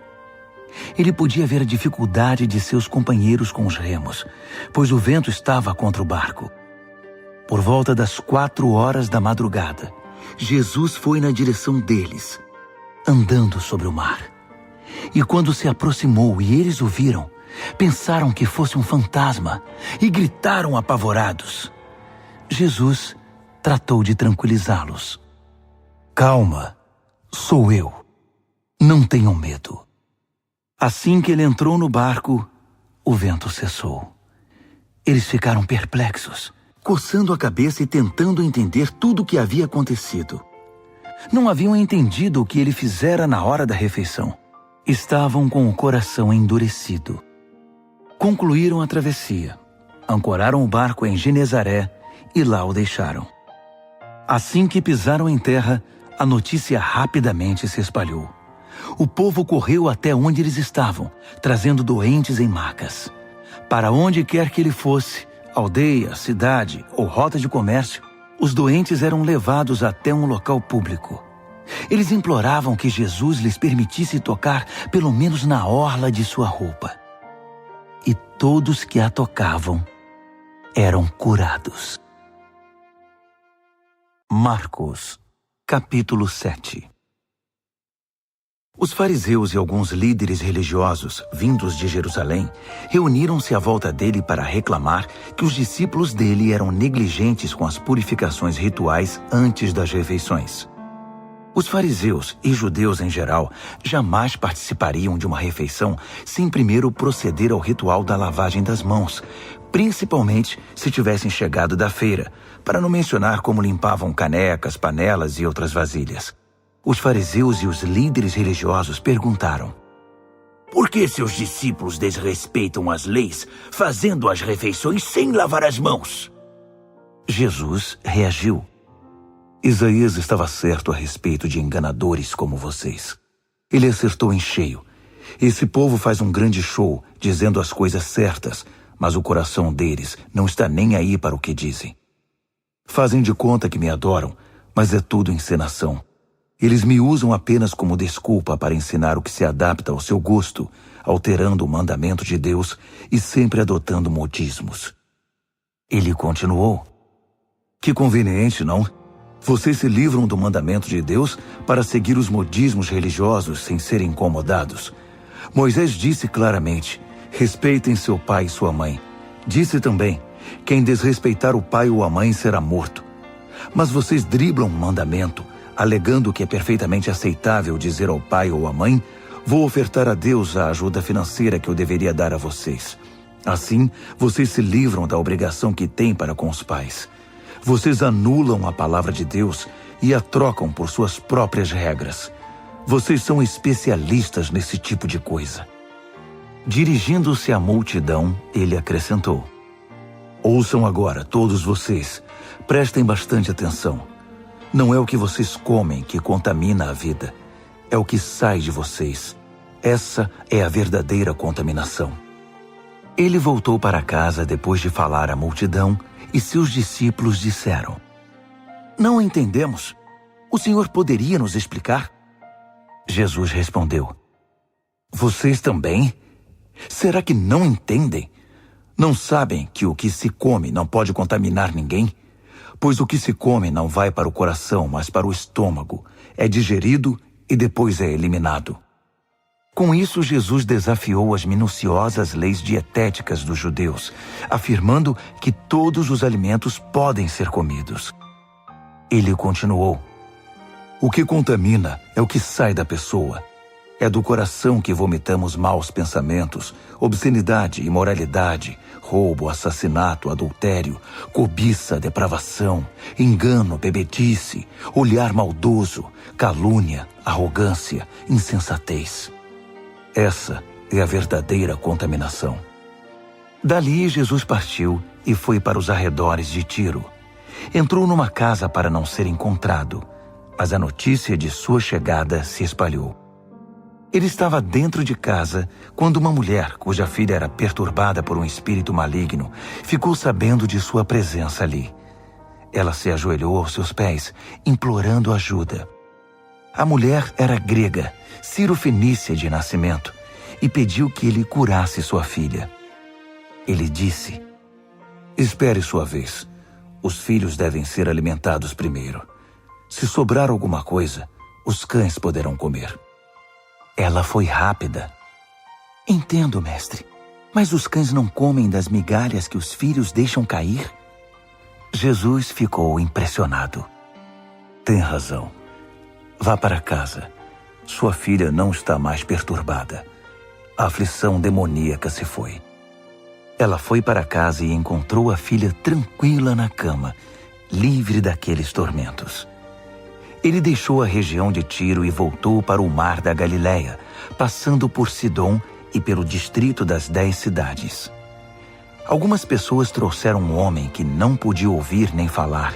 Ele podia ver a dificuldade de seus companheiros com os remos, pois o vento estava contra o barco. Por volta das 4 horas da madrugada, Jesus foi na direção deles, andando sobre o mar. E quando se aproximou e eles o viram, pensaram que fosse um fantasma e gritaram apavorados. Jesus tratou de tranquilizá-los. Calma, sou eu. Não tenham medo. Assim que ele entrou no barco, o vento cessou. Eles ficaram perplexos, coçando a cabeça e tentando entender tudo o que havia acontecido. Não haviam entendido o que ele fizera na hora da refeição. Estavam com o coração endurecido. Concluíram a travessia, ancoraram o barco em Genezaré e lá o deixaram. Assim que pisaram em terra, a notícia rapidamente se espalhou. O povo correu até onde eles estavam, trazendo doentes em macas. Para onde quer que ele fosse, aldeia, cidade ou rota de comércio, os doentes eram levados até um local público. Eles imploravam que Jesus lhes permitisse tocar pelo menos na orla de sua roupa. E todos que a tocavam eram curados. Marcos, capítulo 7. Os fariseus e alguns líderes religiosos, vindos de Jerusalém, reuniram-se à volta dele para reclamar que os discípulos dele eram negligentes com as purificações rituais antes das refeições. Os fariseus e judeus em geral jamais participariam de uma refeição sem primeiro proceder ao ritual da lavagem das mãos, principalmente se tivessem chegado da feira, para não mencionar como limpavam canecas, panelas e outras vasilhas. Os fariseus e os líderes religiosos perguntaram: por que seus discípulos desrespeitam as leis, fazendo as refeições sem lavar as mãos? Jesus reagiu: Isaías estava certo a respeito de enganadores como vocês. Ele acertou em cheio. Esse povo faz um grande show, dizendo as coisas certas, mas o coração deles não está nem aí para o que dizem. Fazem de conta que me adoram, mas é tudo encenação. Eles me usam apenas como desculpa para ensinar o que se adapta ao seu gosto, alterando o mandamento de Deus e sempre adotando modismos. Ele continuou: que conveniente, não? Vocês se livram do mandamento de Deus para seguir os modismos religiosos sem serem incomodados. Moisés disse claramente: respeitem seu pai e sua mãe. Disse também: Quem desrespeitar o pai ou a mãe será morto. Mas vocês driblam um mandamento, alegando que é perfeitamente aceitável dizer ao pai ou à mãe: vou ofertar a Deus a ajuda financeira que eu deveria dar a vocês. Assim, vocês se livram da obrigação que têm para com os pais. Vocês anulam a palavra de Deus e a trocam por suas próprias regras. Vocês são especialistas nesse tipo de coisa. Dirigindo-se à multidão, ele acrescentou: ouçam agora, todos vocês. Prestem bastante atenção. Não é o que vocês comem que contamina a vida. É o que sai de vocês. Essa é a verdadeira contaminação. Ele voltou para casa depois de falar à multidão e seus discípulos disseram: não entendemos. O Senhor poderia nos explicar? Jesus respondeu: vocês também? Será que não entendem? Não sabem que o que se come não pode contaminar ninguém? Pois o que se come não vai para o coração, mas para o estômago. É digerido e depois é eliminado. Com isso, Jesus desafiou as minuciosas leis dietéticas dos judeus, afirmando que todos os alimentos podem ser comidos. Ele continuou: o que contamina é o que sai da pessoa. É do coração que vomitamos maus pensamentos, obscenidade, imoralidade, roubo, assassinato, adultério, cobiça, depravação, engano, bebedice, olhar maldoso, calúnia, arrogância, insensatez. Essa é a verdadeira contaminação. Dali, Jesus partiu e foi para os arredores de Tiro. Entrou numa casa para não ser encontrado, mas a notícia de sua chegada se espalhou. Ele estava dentro de casa quando uma mulher, cuja filha era perturbada por um espírito maligno, ficou sabendo de sua presença ali. Ela se ajoelhou aos seus pés, implorando ajuda. A mulher era grega, cirofenícia de nascimento, e pediu que ele curasse sua filha. Ele disse: espere sua vez. Os filhos devem ser alimentados primeiro. Se sobrar alguma coisa, os cães poderão comer. Ela foi rápida. Entendo, mestre, mas os cães não comem das migalhas que os filhos deixam cair? Jesus ficou impressionado. Tem razão. Vá para casa. Sua filha não está mais perturbada. A aflição demoníaca se foi. Ela foi para casa e encontrou a filha tranquila na cama, livre daqueles tormentos. Ele deixou a região de Tiro e voltou para o mar da Galileia, passando por Sidom e pelo distrito das 10 cidades. Algumas pessoas trouxeram um homem que não podia ouvir nem falar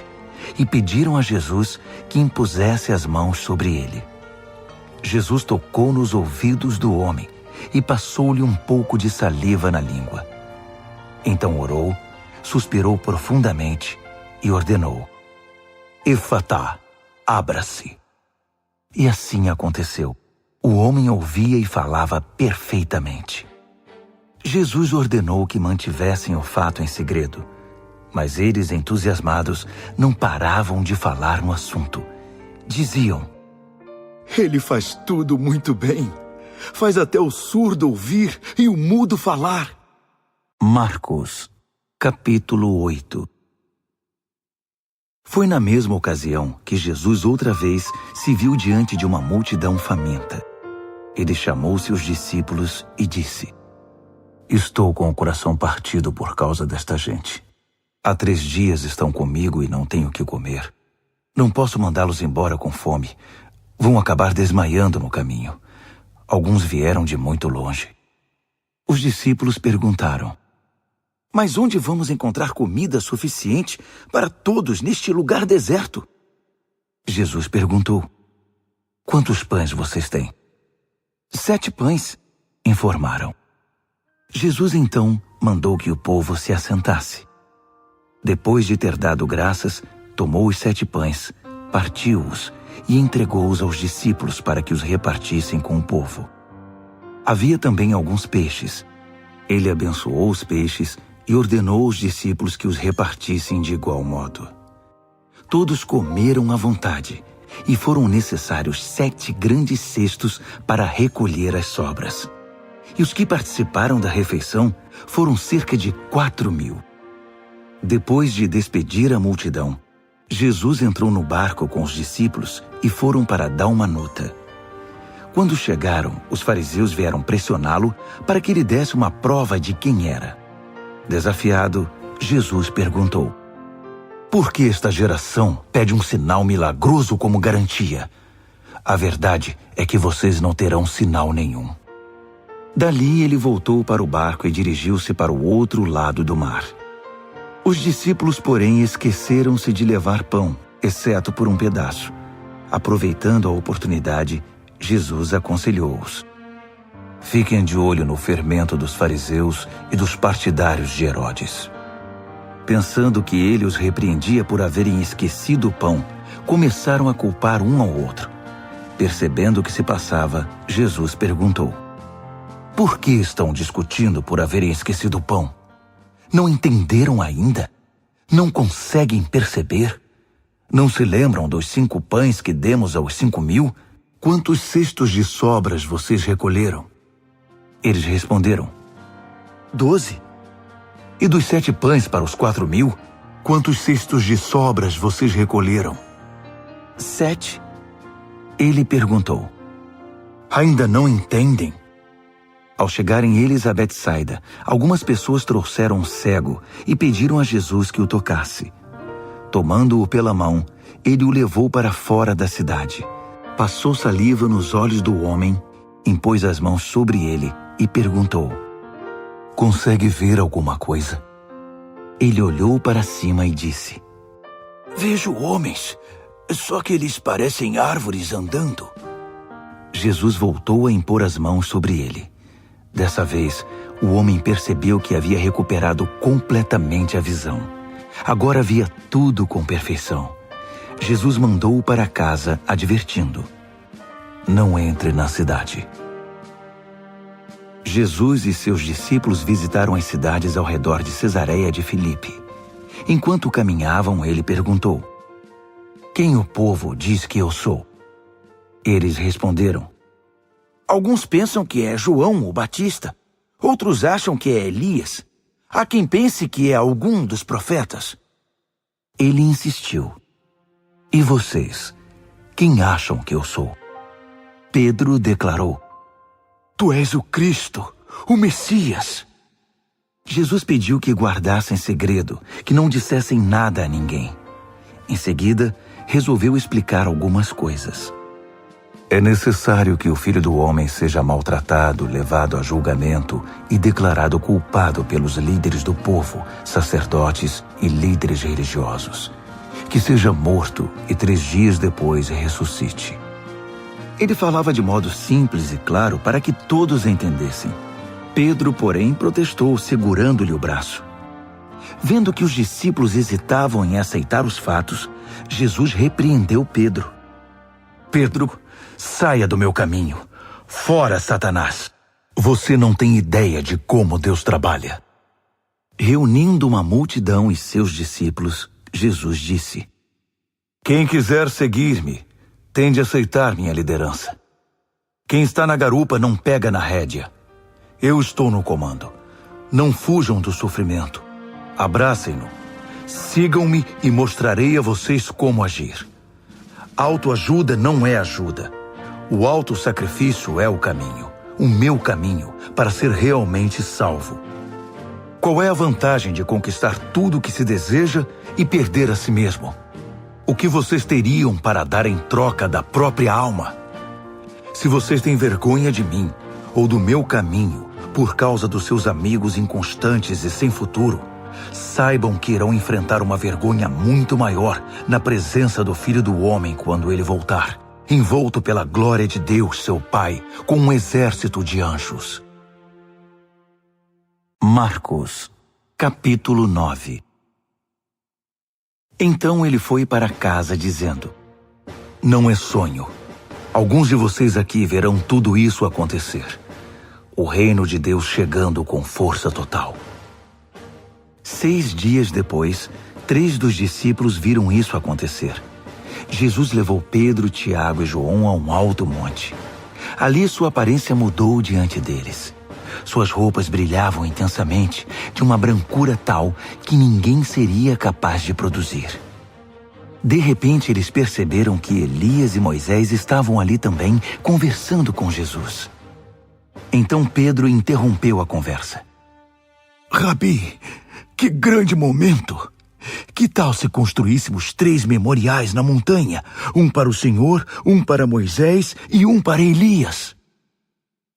e pediram a Jesus que impusesse as mãos sobre ele. Jesus tocou nos ouvidos do homem e passou-lhe um pouco de saliva na língua. Então orou, suspirou profundamente e ordenou: Efatá, abra-se. E assim aconteceu. O homem ouvia e falava perfeitamente. Jesus ordenou que mantivessem o fato em segredo, mas eles, entusiasmados, não paravam de falar no assunto. Diziam: ele faz tudo muito bem. Faz até o surdo ouvir e o mudo falar. Marcos, capítulo 8. Foi na mesma ocasião que Jesus outra vez se viu diante de uma multidão faminta. Ele chamou seus discípulos e disse: Estou com o coração partido por causa desta gente. Há 3 dias estão comigo e não tenho o que comer. Não posso mandá-los embora com fome. Vão acabar desmaiando no caminho. Alguns vieram de muito longe. Os discípulos perguntaram: Mas onde vamos encontrar comida suficiente para todos neste lugar deserto? Jesus perguntou: Quantos pães vocês têm? 7 pães, informaram. Jesus então mandou que o povo se assentasse. Depois de ter dado graças, tomou os 7 pães, partiu-os e entregou-os aos discípulos para que os repartissem com o povo. Havia também alguns peixes. Ele abençoou os peixes e ordenou aos discípulos que os repartissem de igual modo. Todos comeram à vontade, e foram necessários 7 grandes cestos para recolher as sobras. E os que participaram da refeição foram cerca de 4.000. Depois de despedir a multidão, Jesus entrou no barco com os discípulos e foram para Dalmanuta. Quando chegaram, os fariseus vieram pressioná-lo para que ele desse uma prova de quem era. Desafiado, Jesus perguntou: por que esta geração pede um sinal milagroso como garantia? A verdade é que vocês não terão sinal nenhum. Dali ele voltou para o barco e dirigiu-se para o outro lado do mar. Os discípulos, porém, esqueceram-se de levar pão, exceto por um pedaço. Aproveitando a oportunidade, Jesus aconselhou-os: fiquem de olho no fermento dos fariseus e dos partidários de Herodes. Pensando que ele os repreendia por haverem esquecido o pão, começaram a culpar um ao outro. Percebendo o que se passava, Jesus perguntou: por que estão discutindo por haverem esquecido o pão? Não entenderam ainda? Não conseguem perceber? Não se lembram dos 5 pães que demos aos 5.000? Quantos cestos de sobras vocês recolheram? Eles responderam: 12. E dos 7 pães para os 4.000? Quantos cestos de sobras vocês recolheram? 7. Ele perguntou: ainda não entendem? Ao chegarem eles a Betsaida, algumas pessoas trouxeram um cego e pediram a Jesus que o tocasse. Tomando-o pela mão, ele o levou para fora da cidade. Passou saliva nos olhos do homem, impôs as mãos sobre ele e perguntou: consegue ver alguma coisa? Ele olhou para cima e disse: vejo homens, só que eles parecem árvores andando. Jesus voltou a impor as mãos sobre ele. Dessa vez, o homem percebeu que havia recuperado completamente a visão. Agora via tudo com perfeição. Jesus mandou-o para casa, advertindo: não entre na cidade. Jesus e seus discípulos visitaram as cidades ao redor de Cesareia de Filipe. Enquanto caminhavam, ele perguntou: quem o povo diz que eu sou? Eles responderam: alguns pensam que é João o Batista, outros acham que é Elias. Há quem pense que é algum dos profetas. Ele insistiu: e vocês, quem acham que eu sou? Pedro declarou: tu és o Cristo, o Messias. Jesus pediu que guardassem segredo, que não dissessem nada a ninguém. Em seguida, resolveu explicar algumas coisas. É necessário que o Filho do Homem seja maltratado, levado a julgamento e declarado culpado pelos líderes do povo, sacerdotes e líderes religiosos. Que seja morto e 3 dias depois ressuscite. Ele falava de modo simples e claro para que todos entendessem. Pedro, porém, protestou, segurando-lhe o braço. Vendo que os discípulos hesitavam em aceitar os fatos, Jesus repreendeu Pedro. Pedro, saia do meu caminho. Fora, Satanás. Você não tem ideia de como Deus trabalha. Reunindo uma multidão e seus discípulos, Jesus disse: quem quiser seguir-me, tem de aceitar minha liderança. Quem está na garupa não pega na rédea. Eu estou no comando. Não fujam do sofrimento. Abracem-no. Sigam-me e mostrarei a vocês como agir. Autoajuda não é ajuda. O autossacrifício é o caminho, o meu caminho, para ser realmente salvo. Qual é a vantagem de conquistar tudo o que se deseja e perder a si mesmo? O que vocês teriam para dar em troca da própria alma? Se vocês têm vergonha de mim ou do meu caminho por causa dos seus amigos inconstantes e sem futuro, saibam que irão enfrentar uma vergonha muito maior na presença do Filho do Homem quando ele voltar, envolto pela glória de Deus, seu Pai, com um exército de anjos. Marcos, capítulo 9. Então ele foi para casa dizendo: não é sonho. Alguns de vocês aqui verão tudo isso acontecer. O reino de Deus chegando com força total. 6 dias depois, 3 dos discípulos viram isso acontecer. Jesus levou Pedro, Tiago e João a um alto monte. Ali sua aparência mudou diante deles. Suas roupas brilhavam intensamente, de uma brancura tal que ninguém seria capaz de produzir. De repente, eles perceberam que Elias e Moisés estavam ali também, conversando com Jesus. Então Pedro interrompeu a conversa. Rabi, que grande momento! Que tal se construíssemos 3 memoriais na montanha? Um para o Senhor, um para Moisés e um para Elias.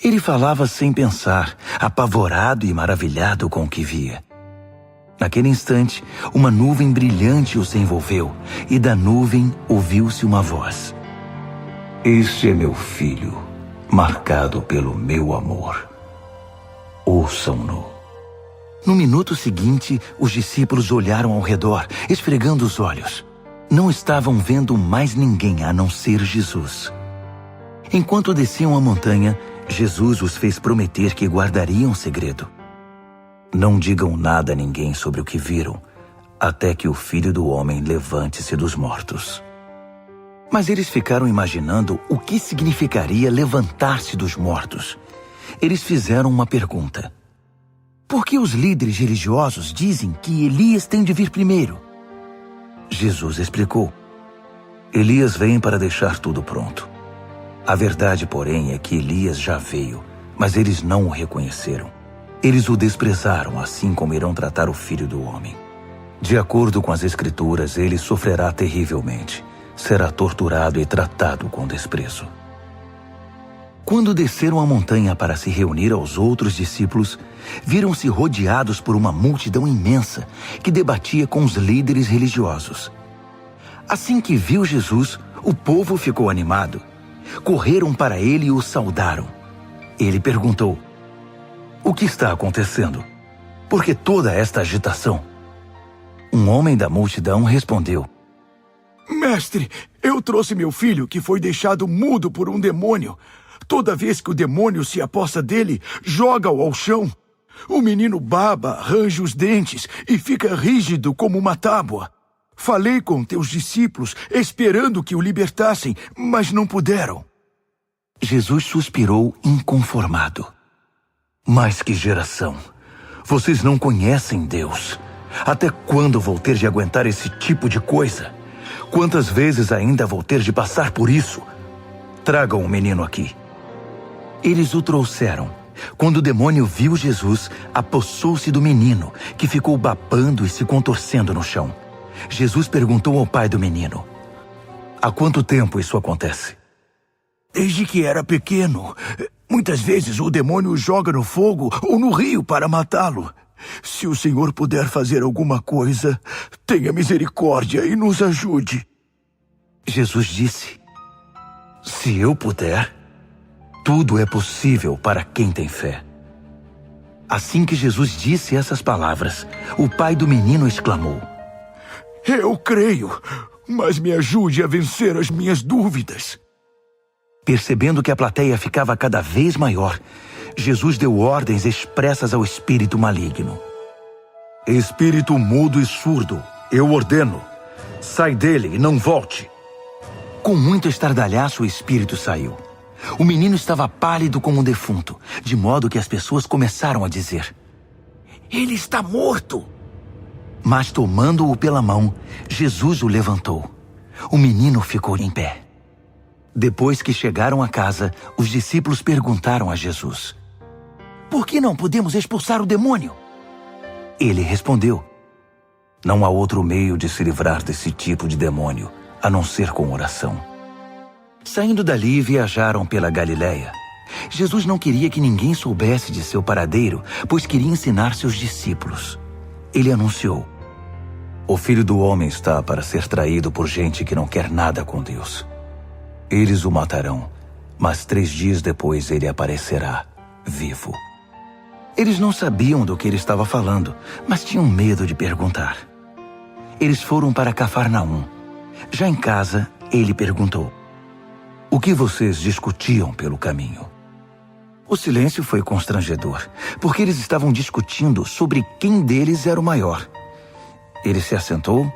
Ele falava sem pensar, apavorado e maravilhado com o que via. Naquele instante, uma nuvem brilhante os envolveu, e da nuvem ouviu-se uma voz. Este é meu filho, marcado pelo meu amor. Ouçam-no. No minuto seguinte, os discípulos olharam ao redor, esfregando os olhos. Não estavam vendo mais ninguém a não ser Jesus. Enquanto desciam a montanha, Jesus os fez prometer que guardariam segredo. Não digam nada a ninguém sobre o que viram, até que o Filho do Homem levante-se dos mortos. Mas eles ficaram imaginando o que significaria levantar-se dos mortos. Eles fizeram uma pergunta. Por que os líderes religiosos dizem que Elias tem de vir primeiro? Jesus explicou. Elias vem para deixar tudo pronto. A verdade, porém, é que Elias já veio, mas eles não o reconheceram. Eles o desprezaram, assim como irão tratar o Filho do Homem. De acordo com as Escrituras, ele sofrerá terrivelmente. Será torturado e tratado com desprezo. Quando desceram a montanha para se reunir aos outros discípulos, viram-se rodeados por uma multidão imensa que debatia com os líderes religiosos. Assim que viu Jesus, o povo ficou animado. Correram para ele e o saudaram. Ele perguntou: o que está acontecendo? Por que toda esta agitação? Um homem da multidão respondeu: Mestre, eu trouxe meu filho que foi deixado mudo por um demônio. Toda vez que o demônio se aposta dele, joga-o ao chão. O menino baba, range os dentes e fica rígido como uma tábua. Falei com teus discípulos, esperando que o libertassem, mas não puderam. Jesus suspirou inconformado. Mas que geração! Vocês não conhecem Deus. Até quando vou ter de aguentar esse tipo de coisa? Quantas vezes ainda vou ter de passar por isso? Tragam o menino aqui. Eles o trouxeram. Quando o demônio viu Jesus, apossou-se do menino, que ficou babando e se contorcendo no chão. Jesus perguntou ao pai do menino: há quanto tempo isso acontece? Desde que era pequeno. Muitas vezes o demônio o joga no fogo ou no rio para matá-lo. Se o Senhor puder fazer alguma coisa, tenha misericórdia e nos ajude. Jesus disse: se eu puder, tudo é possível para quem tem fé. Assim que Jesus disse essas palavras, o pai do menino exclamou: eu creio, mas me ajude a vencer as minhas dúvidas. Percebendo que a plateia ficava cada vez maior, Jesus deu ordens expressas ao espírito maligno. Espírito mudo e surdo, eu ordeno, sai dele e não volte. Com muito estardalhaço, o espírito saiu. O menino estava pálido como um defunto, de modo que as pessoas começaram a dizer: ele está morto. Mas tomando-o pela mão, Jesus o levantou. O menino ficou em pé. Depois que chegaram a casa, os discípulos perguntaram a Jesus: por que não podemos expulsar o demônio? Ele respondeu: não há outro meio de se livrar desse tipo de demônio, a não ser com oração. Saindo dali, viajaram pela Galileia. Jesus não queria que ninguém soubesse de seu paradeiro, pois queria ensinar seus discípulos. Ele anunciou: o Filho do Homem está para ser traído por gente que não quer nada com Deus. Eles o matarão, mas 3 dias depois ele aparecerá, vivo. Eles não sabiam do que ele estava falando, mas tinham medo de perguntar. Eles foram para Cafarnaum. Já em casa, ele perguntou: o que vocês discutiam pelo caminho? O silêncio foi constrangedor, porque eles estavam discutindo sobre quem deles era o maior. Ele se assentou,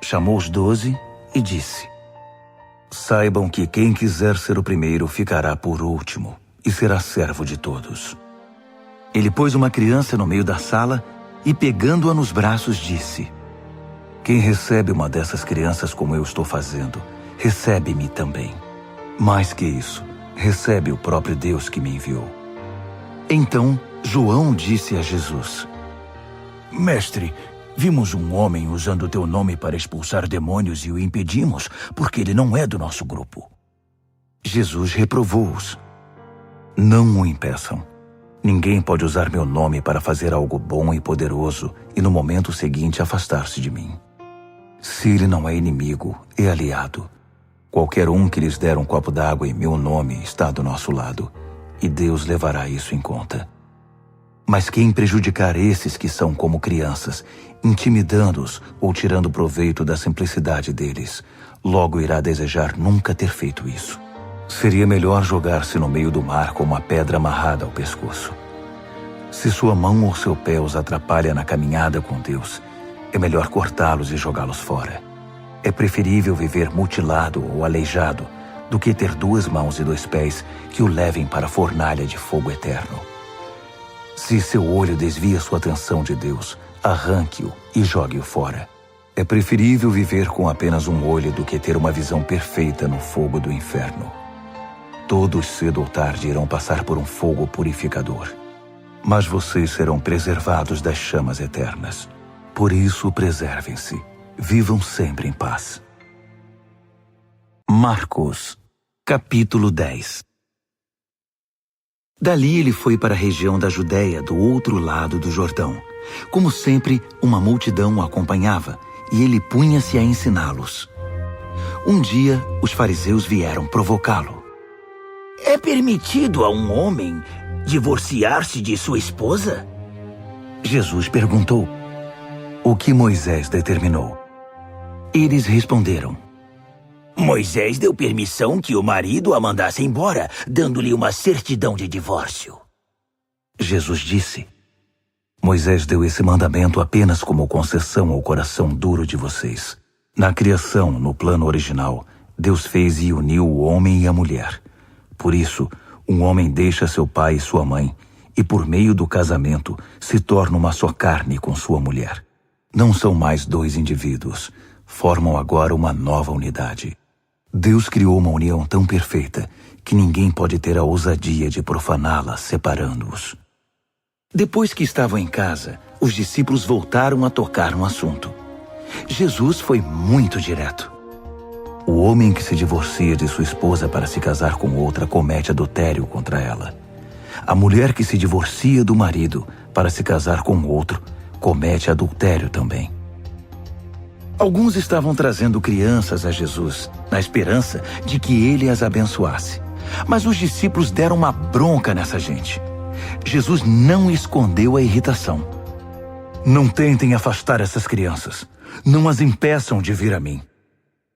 chamou os 12 e disse: saibam que quem quiser ser o primeiro ficará por último e será servo de todos. Ele pôs uma criança no meio da sala e, pegando-a nos braços, disse: Quem recebe uma dessas crianças como eu estou fazendo, recebe-me também. Mais que isso, recebe o próprio Deus que me enviou. Então, João disse a Jesus: Mestre, vimos um homem usando o teu nome para expulsar demônios e o impedimos, porque ele não é do nosso grupo. Jesus reprovou-os: Não o impeçam. Ninguém pode usar meu nome para fazer algo bom e poderoso e no momento seguinte afastar-se de mim. Se ele não é inimigo, é aliado. Qualquer um que lhes der um copo d'água em meu nome está do nosso lado, e Deus levará isso em conta. Mas quem prejudicar esses que são como crianças, intimidando-os ou tirando proveito da simplicidade deles, logo irá desejar nunca ter feito isso. Seria melhor jogar-se no meio do mar com uma pedra amarrada ao pescoço. Se sua mão ou seu pé os atrapalha na caminhada com Deus, é melhor cortá-los e jogá-los fora. É preferível viver mutilado ou aleijado do que ter 2 mãos e 2 pés que o levem para a fornalha de fogo eterno. Se seu olho desvia sua atenção de Deus, arranque-o e jogue-o fora. É preferível viver com apenas um olho do que ter uma visão perfeita no fogo do inferno. Todos cedo ou tarde irão passar por um fogo purificador. Mas vocês serão preservados das chamas eternas. Por isso, preservem-se. Vivam sempre em paz. Marcos, capítulo 10. Dali ele foi para a região da Judéia, do outro lado do Jordão. Como sempre, uma multidão o acompanhava, e ele punha-se a ensiná-los. Um dia, os fariseus vieram provocá-lo. É permitido a um homem divorciar-se de sua esposa? Jesus perguntou: O que Moisés determinou? Eles responderam: Moisés deu permissão que o marido a mandasse embora, dando-lhe uma certidão de divórcio. Jesus disse: Moisés deu esse mandamento apenas como concessão ao coração duro de vocês. Na criação, no plano original, Deus fez e uniu o homem e a mulher. Por isso, um homem deixa seu pai e sua mãe, e por meio do casamento se torna uma só carne com sua mulher. Não são mais 2 indivíduos, formam agora uma nova unidade. Deus criou uma união tão perfeita que ninguém pode ter a ousadia de profaná-la, separando-os. Depois que estavam em casa, os discípulos voltaram a tocar no assunto. Jesus foi muito direto. O homem que se divorcia de sua esposa para se casar com outra comete adultério contra ela. A mulher que se divorcia do marido para se casar com outro comete adultério também. Alguns estavam trazendo crianças a Jesus, na esperança de que ele as abençoasse. Mas os discípulos deram uma bronca nessa gente. Jesus não escondeu a irritação. Não tentem afastar essas crianças. Não as impeçam de vir a mim.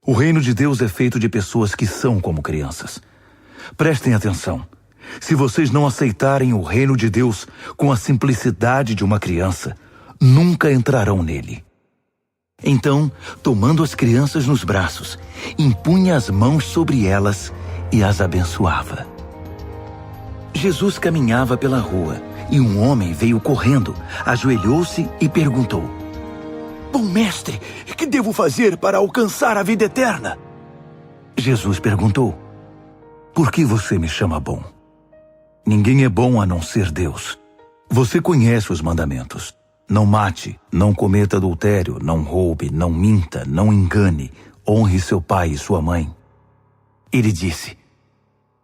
O reino de Deus é feito de pessoas que são como crianças. Prestem atenção. Se vocês não aceitarem o reino de Deus com a simplicidade de uma criança, nunca entrarão nele. Então, tomando as crianças nos braços, impunha as mãos sobre elas e as abençoava. Jesus caminhava pela rua e um homem veio correndo, ajoelhou-se e perguntou: Bom mestre, que devo fazer para alcançar a vida eterna? Jesus perguntou: Por que você me chama bom? Ninguém é bom a não ser Deus. Você conhece os mandamentos. Não mate, não cometa adultério, não roube, não minta, não engane, honre seu pai e sua mãe. Ele disse: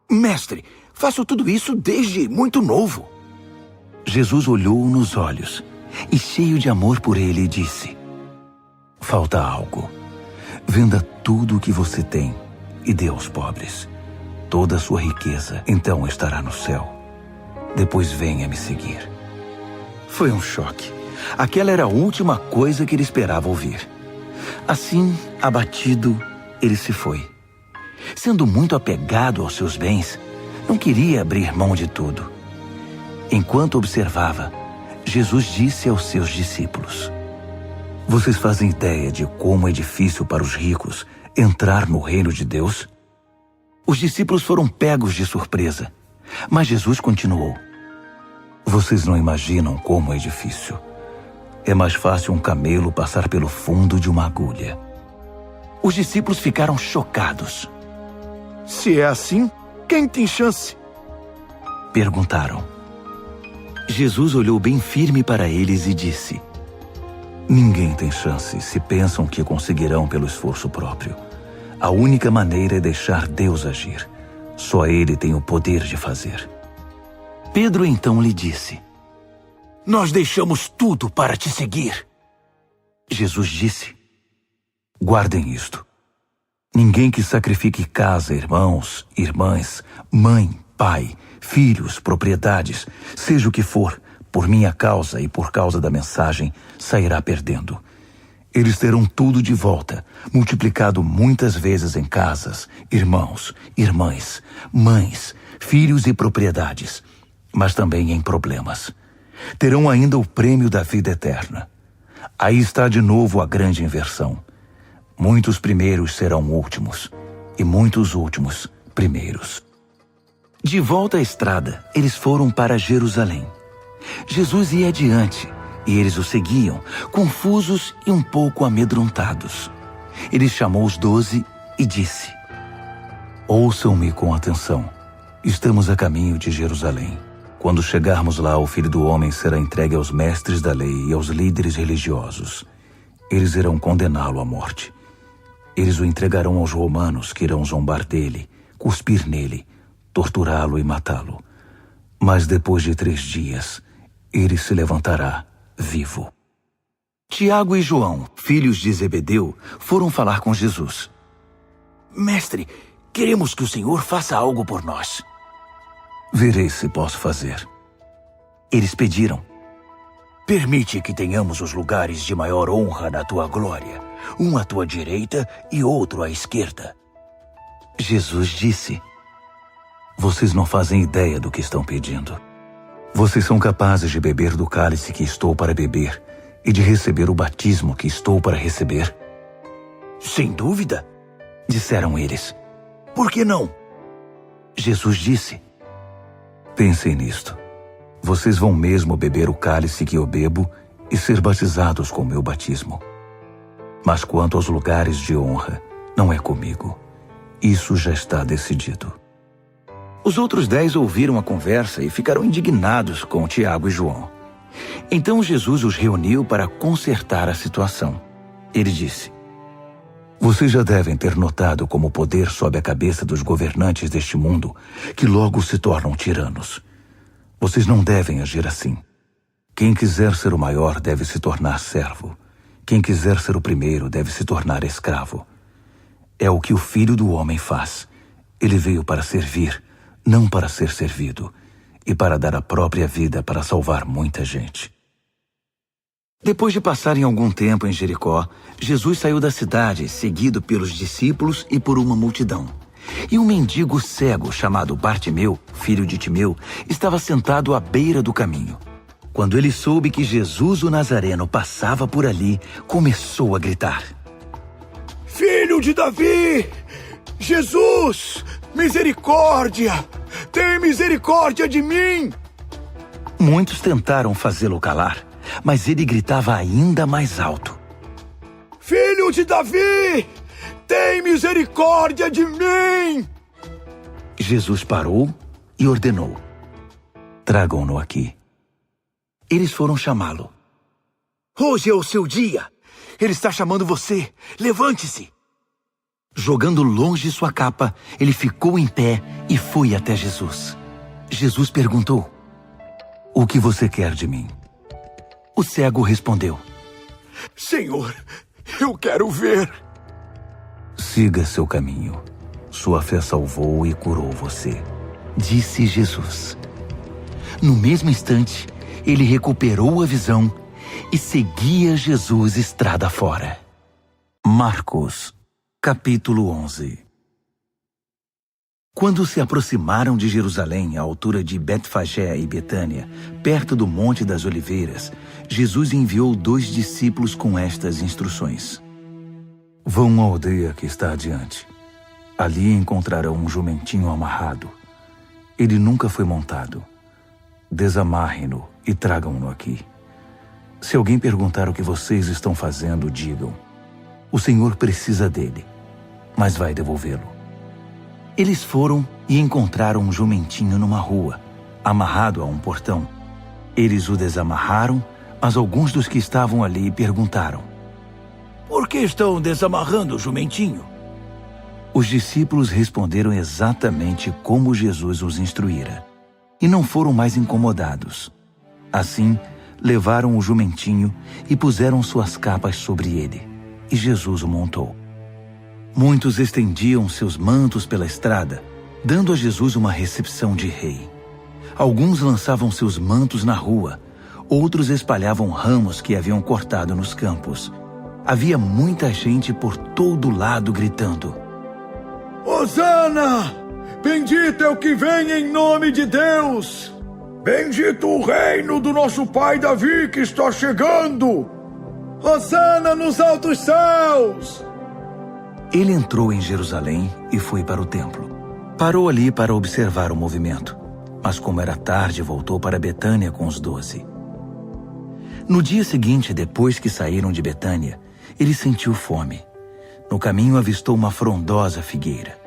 Mestre, faço tudo isso desde muito novo. Jesus olhou-o nos olhos e, cheio de amor por ele, disse: Falta algo. Venda tudo o que você tem e dê aos pobres. Toda a sua riqueza então estará no céu. Depois venha me seguir. Foi um choque. Aquela era a última coisa que ele esperava ouvir. Assim, abatido, ele se foi. Sendo muito apegado aos seus bens, não queria abrir mão de tudo. Enquanto observava, Jesus disse aos seus discípulos: Vocês fazem ideia de como é difícil para os ricos entrar no reino de Deus? Os discípulos foram pegos de surpresa, mas Jesus continuou: Vocês não imaginam como é difícil. É mais fácil um camelo passar pelo fundo de uma agulha. Os discípulos ficaram chocados. Se é assim, quem tem chance? Perguntaram. Jesus olhou bem firme para eles e disse: Ninguém tem chance se pensam que conseguirão pelo esforço próprio. A única maneira é deixar Deus agir. Só Ele tem o poder de fazer. Pedro então lhe disse: Nós deixamos tudo para te seguir. Jesus disse: Guardem isto. Ninguém que sacrifique casa, irmãos, irmãs, mãe, pai, filhos, propriedades, seja o que for, por minha causa e por causa da mensagem, sairá perdendo. Eles terão tudo de volta, multiplicado muitas vezes em casas, irmãos, irmãs, mães, filhos e propriedades, mas também em problemas. Terão ainda o prêmio da vida eterna. Aí está de novo a grande inversão. Muitos primeiros serão últimos, e muitos últimos primeiros. De volta à estrada, eles foram para Jerusalém. Jesus ia adiante, e eles o seguiam, confusos e um pouco amedrontados. Ele chamou os 12 e disse: Ouçam-me com atenção. Estamos a caminho de Jerusalém. Quando chegarmos lá, o Filho do Homem será entregue aos mestres da lei e aos líderes religiosos. Eles irão condená-lo à morte. Eles o entregarão aos romanos, que irão zombar dele, cuspir nele, torturá-lo e matá-lo. Mas depois de 3 dias, ele se levantará vivo. Tiago e João, filhos de Zebedeu, foram falar com Jesus. Mestre, queremos que o Senhor faça algo por nós. Verei se posso fazer. Eles pediram: Permite que tenhamos os lugares de maior honra na tua glória, um à tua direita e outro à esquerda. Jesus disse: Vocês não fazem ideia do que estão pedindo. Vocês são capazes de beber do cálice que estou para beber e de receber o batismo que estou para receber? Sem dúvida, disseram eles. Por que não? Jesus disse: Pensem nisto. Vocês vão mesmo beber o cálice que eu bebo e ser batizados com o meu batismo. Mas quanto aos lugares de honra, não é comigo. Isso já está decidido. Os outros 10 ouviram a conversa e ficaram indignados com Tiago e João. Então Jesus os reuniu para consertar a situação. Ele disse: Vocês já devem ter notado como o poder sobe a cabeça dos governantes deste mundo, que logo se tornam tiranos. Vocês não devem agir assim. Quem quiser ser o maior deve se tornar servo. Quem quiser ser o primeiro deve se tornar escravo. É o que o Filho do Homem faz. Ele veio para servir, não para ser servido, e para dar a própria vida para salvar muita gente. Depois de passarem algum tempo em Jericó, Jesus saiu da cidade, seguido pelos discípulos e por uma multidão. E um mendigo cego chamado Bartimeu, filho de Timeu, estava sentado à beira do caminho. Quando ele soube que Jesus o Nazareno passava por ali, começou a gritar: Filho de Davi! Jesus! Misericórdia! Tem misericórdia de mim! Muitos tentaram fazê-lo calar, mas ele gritava ainda mais alto: Filho de Davi! Tem misericórdia de mim! Jesus parou e ordenou: Tragam-no aqui. Eles foram chamá-lo. Hoje é o seu dia. Ele está chamando você. Levante-se. Jogando longe sua capa, ele ficou em pé e foi até Jesus. Jesus perguntou: O que você quer de mim? O cego respondeu: Senhor, eu quero ver. Siga seu caminho. Sua fé salvou e curou você, disse Jesus. No mesmo instante, ele recuperou a visão e seguia Jesus estrada fora. Marcos, capítulo 11. Quando se aproximaram de Jerusalém, à altura de Betfagé e Betânia, perto do Monte das Oliveiras, Jesus enviou 2 discípulos com estas instruções: Vão à aldeia que está adiante. Ali encontrarão um jumentinho amarrado. Ele nunca foi montado. desamarrem-no e tragam-no aqui. Se alguém perguntar o que vocês estão fazendo, digam: o Senhor precisa dele, mas vai devolvê-lo. Eles foram e encontraram um jumentinho numa rua, amarrado a um portão. Eles o desamarraram, mas alguns dos que estavam ali perguntaram: por que estão desamarrando o jumentinho? Os discípulos responderam exatamente como Jesus os instruíra, e não foram mais incomodados. Assim, levaram o jumentinho e puseram suas capas sobre ele, e Jesus o montou. Muitos estendiam seus mantos pela estrada, dando a Jesus uma recepção de rei. Alguns lançavam seus mantos na rua, outros espalhavam ramos que haviam cortado nos campos. Havia muita gente por todo lado gritando: Hosana! Bendito é o que vem em nome de Deus! Bendito o reino do nosso pai Davi que está chegando! Hosana nos altos céus! Ele entrou em Jerusalém e foi para o templo. Parou ali para observar o movimento, mas como era tarde, voltou para Betânia com os 12. No dia seguinte, depois que saíram de Betânia, ele sentiu fome. No caminho avistou uma frondosa figueira.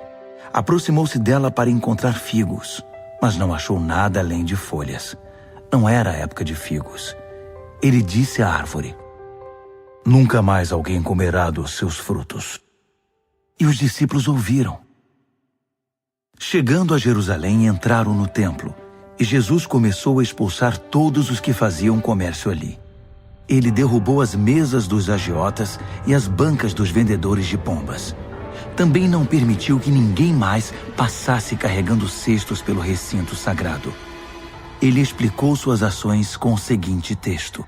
Aproximou-se dela para encontrar figos, mas não achou nada além de folhas. Não era a época de figos. Ele disse à árvore: nunca mais alguém comerá dos seus frutos. E os discípulos ouviram. Chegando a Jerusalém, entraram no templo, e Jesus começou a expulsar todos os que faziam comércio ali. Ele derrubou as mesas dos agiotas e as bancas dos vendedores de pombas. Também não permitiu que ninguém mais passasse carregando cestos pelo recinto sagrado. Ele explicou suas ações com o seguinte texto: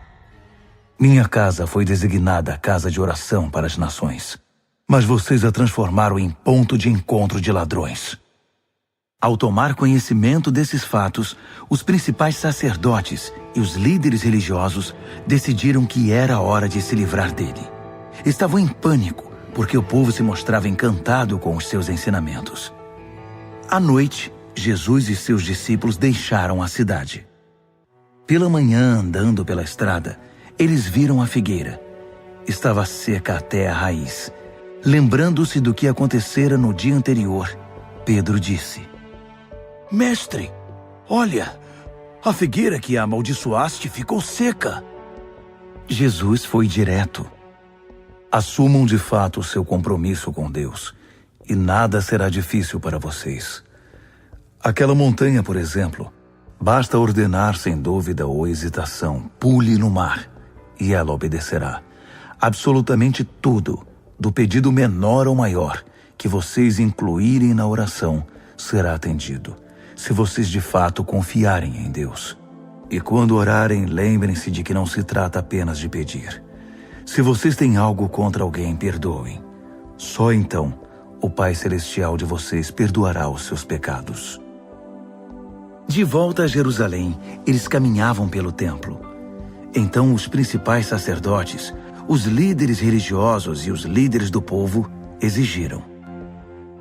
minha casa foi designada casa de oração para as nações, mas vocês a transformaram em ponto de encontro de ladrões. Ao tomar conhecimento desses fatos, os principais sacerdotes e os líderes religiosos decidiram que era hora de se livrar dele. Estavam em pânico, porque o povo se mostrava encantado com os seus ensinamentos. À noite, Jesus e seus discípulos deixaram a cidade. Pela manhã, andando pela estrada, eles viram a figueira. Estava seca até a raiz. Lembrando-se do que acontecera no dia anterior, Pedro disse: Mestre, olha, a figueira que amaldiçoaste ficou seca. Jesus foi direto: assumam de fato o seu compromisso com Deus, e nada será difícil para vocês. Aquela montanha, por exemplo, basta ordenar sem dúvida ou hesitação: pule no mar, e ela obedecerá. Absolutamente tudo, do pedido menor ao maior, que vocês incluírem na oração, será atendido, se vocês de fato confiarem em Deus. E quando orarem, lembrem-se de que não se trata apenas de pedir. Se vocês têm algo contra alguém, perdoem. Só então o Pai Celestial de vocês perdoará os seus pecados. De volta a Jerusalém, eles caminhavam pelo templo. Então os principais sacerdotes, os líderes religiosos e os líderes do povo exigiram: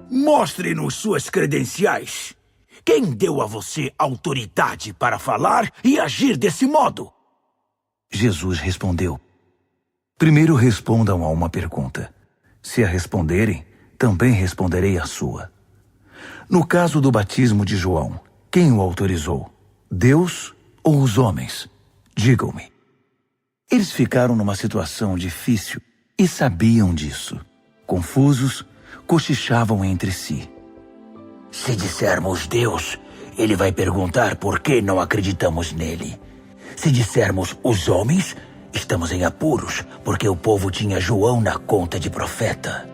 mostre-nos suas credenciais. Quem deu a você autoridade para falar e agir desse modo? Jesus respondeu: primeiro respondam a uma pergunta. Se a responderem, também responderei a sua. No caso do batismo de João, quem o autorizou? Deus ou os homens? Digam-me. Eles ficaram numa situação difícil e sabiam disso. Confusos, cochichavam entre si. Se dissermos Deus, ele vai perguntar por que não acreditamos nele. Se dissermos os homens, estamos em apuros, porque o povo tinha João na conta de profeta.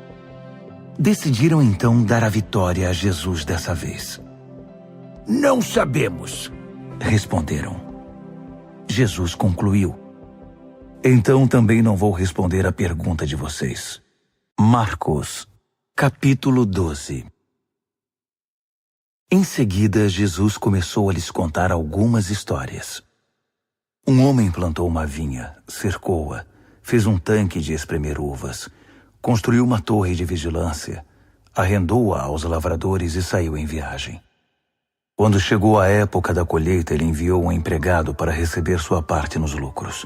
Decidiram então dar a vitória a Jesus dessa vez. Não sabemos, responderam. Jesus concluiu: então também não vou responder a pergunta de vocês. Marcos, capítulo 12. Em seguida, Jesus começou a lhes contar algumas histórias. Um homem plantou uma vinha, cercou-a, fez um tanque de espremer uvas, construiu uma torre de vigilância, arrendou-a aos lavradores e saiu em viagem. Quando chegou a época da colheita, ele enviou um empregado para receber sua parte nos lucros.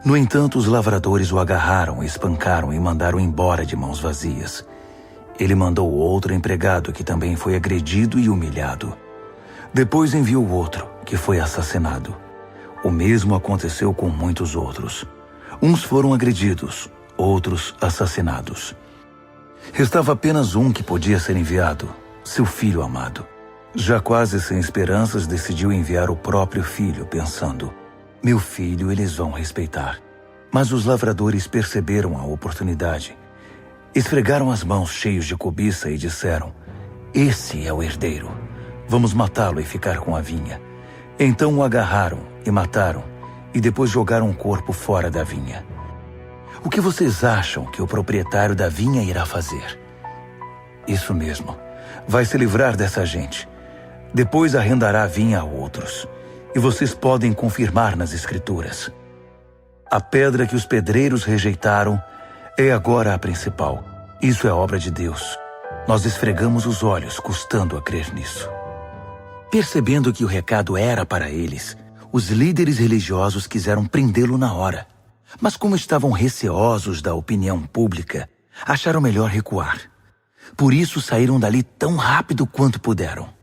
No entanto, os lavradores o agarraram, espancaram e mandaram embora de mãos vazias. Ele mandou outro empregado que também foi agredido e humilhado. Depois enviou outro, que foi assassinado. O mesmo aconteceu com muitos outros. Uns foram agredidos, outros assassinados. Restava apenas um que podia ser enviado, seu filho amado. Já quase sem esperanças, decidiu enviar o próprio filho, pensando: meu filho eles vão respeitar. Mas os lavradores perceberam a oportunidade. Esfregaram as mãos cheios de cobiça e disseram: esse é o herdeiro. Vamos matá-lo e ficar com a vinha. Então o agarraram e mataram, e depois jogaram o corpo fora da vinha. O que vocês acham que o proprietário da vinha irá fazer? Isso mesmo, vai se livrar dessa gente. Depois arrendará a vinha a outros. E vocês podem confirmar nas Escrituras. A pedra que os pedreiros rejeitaram é agora a principal. Isso é obra de Deus. Nós esfregamos os olhos, custando a crer nisso. Percebendo que o recado era para eles, os líderes religiosos quiseram prendê-lo na hora. Mas como estavam receosos da opinião pública, acharam melhor recuar. Por isso saíram dali tão rápido quanto puderam.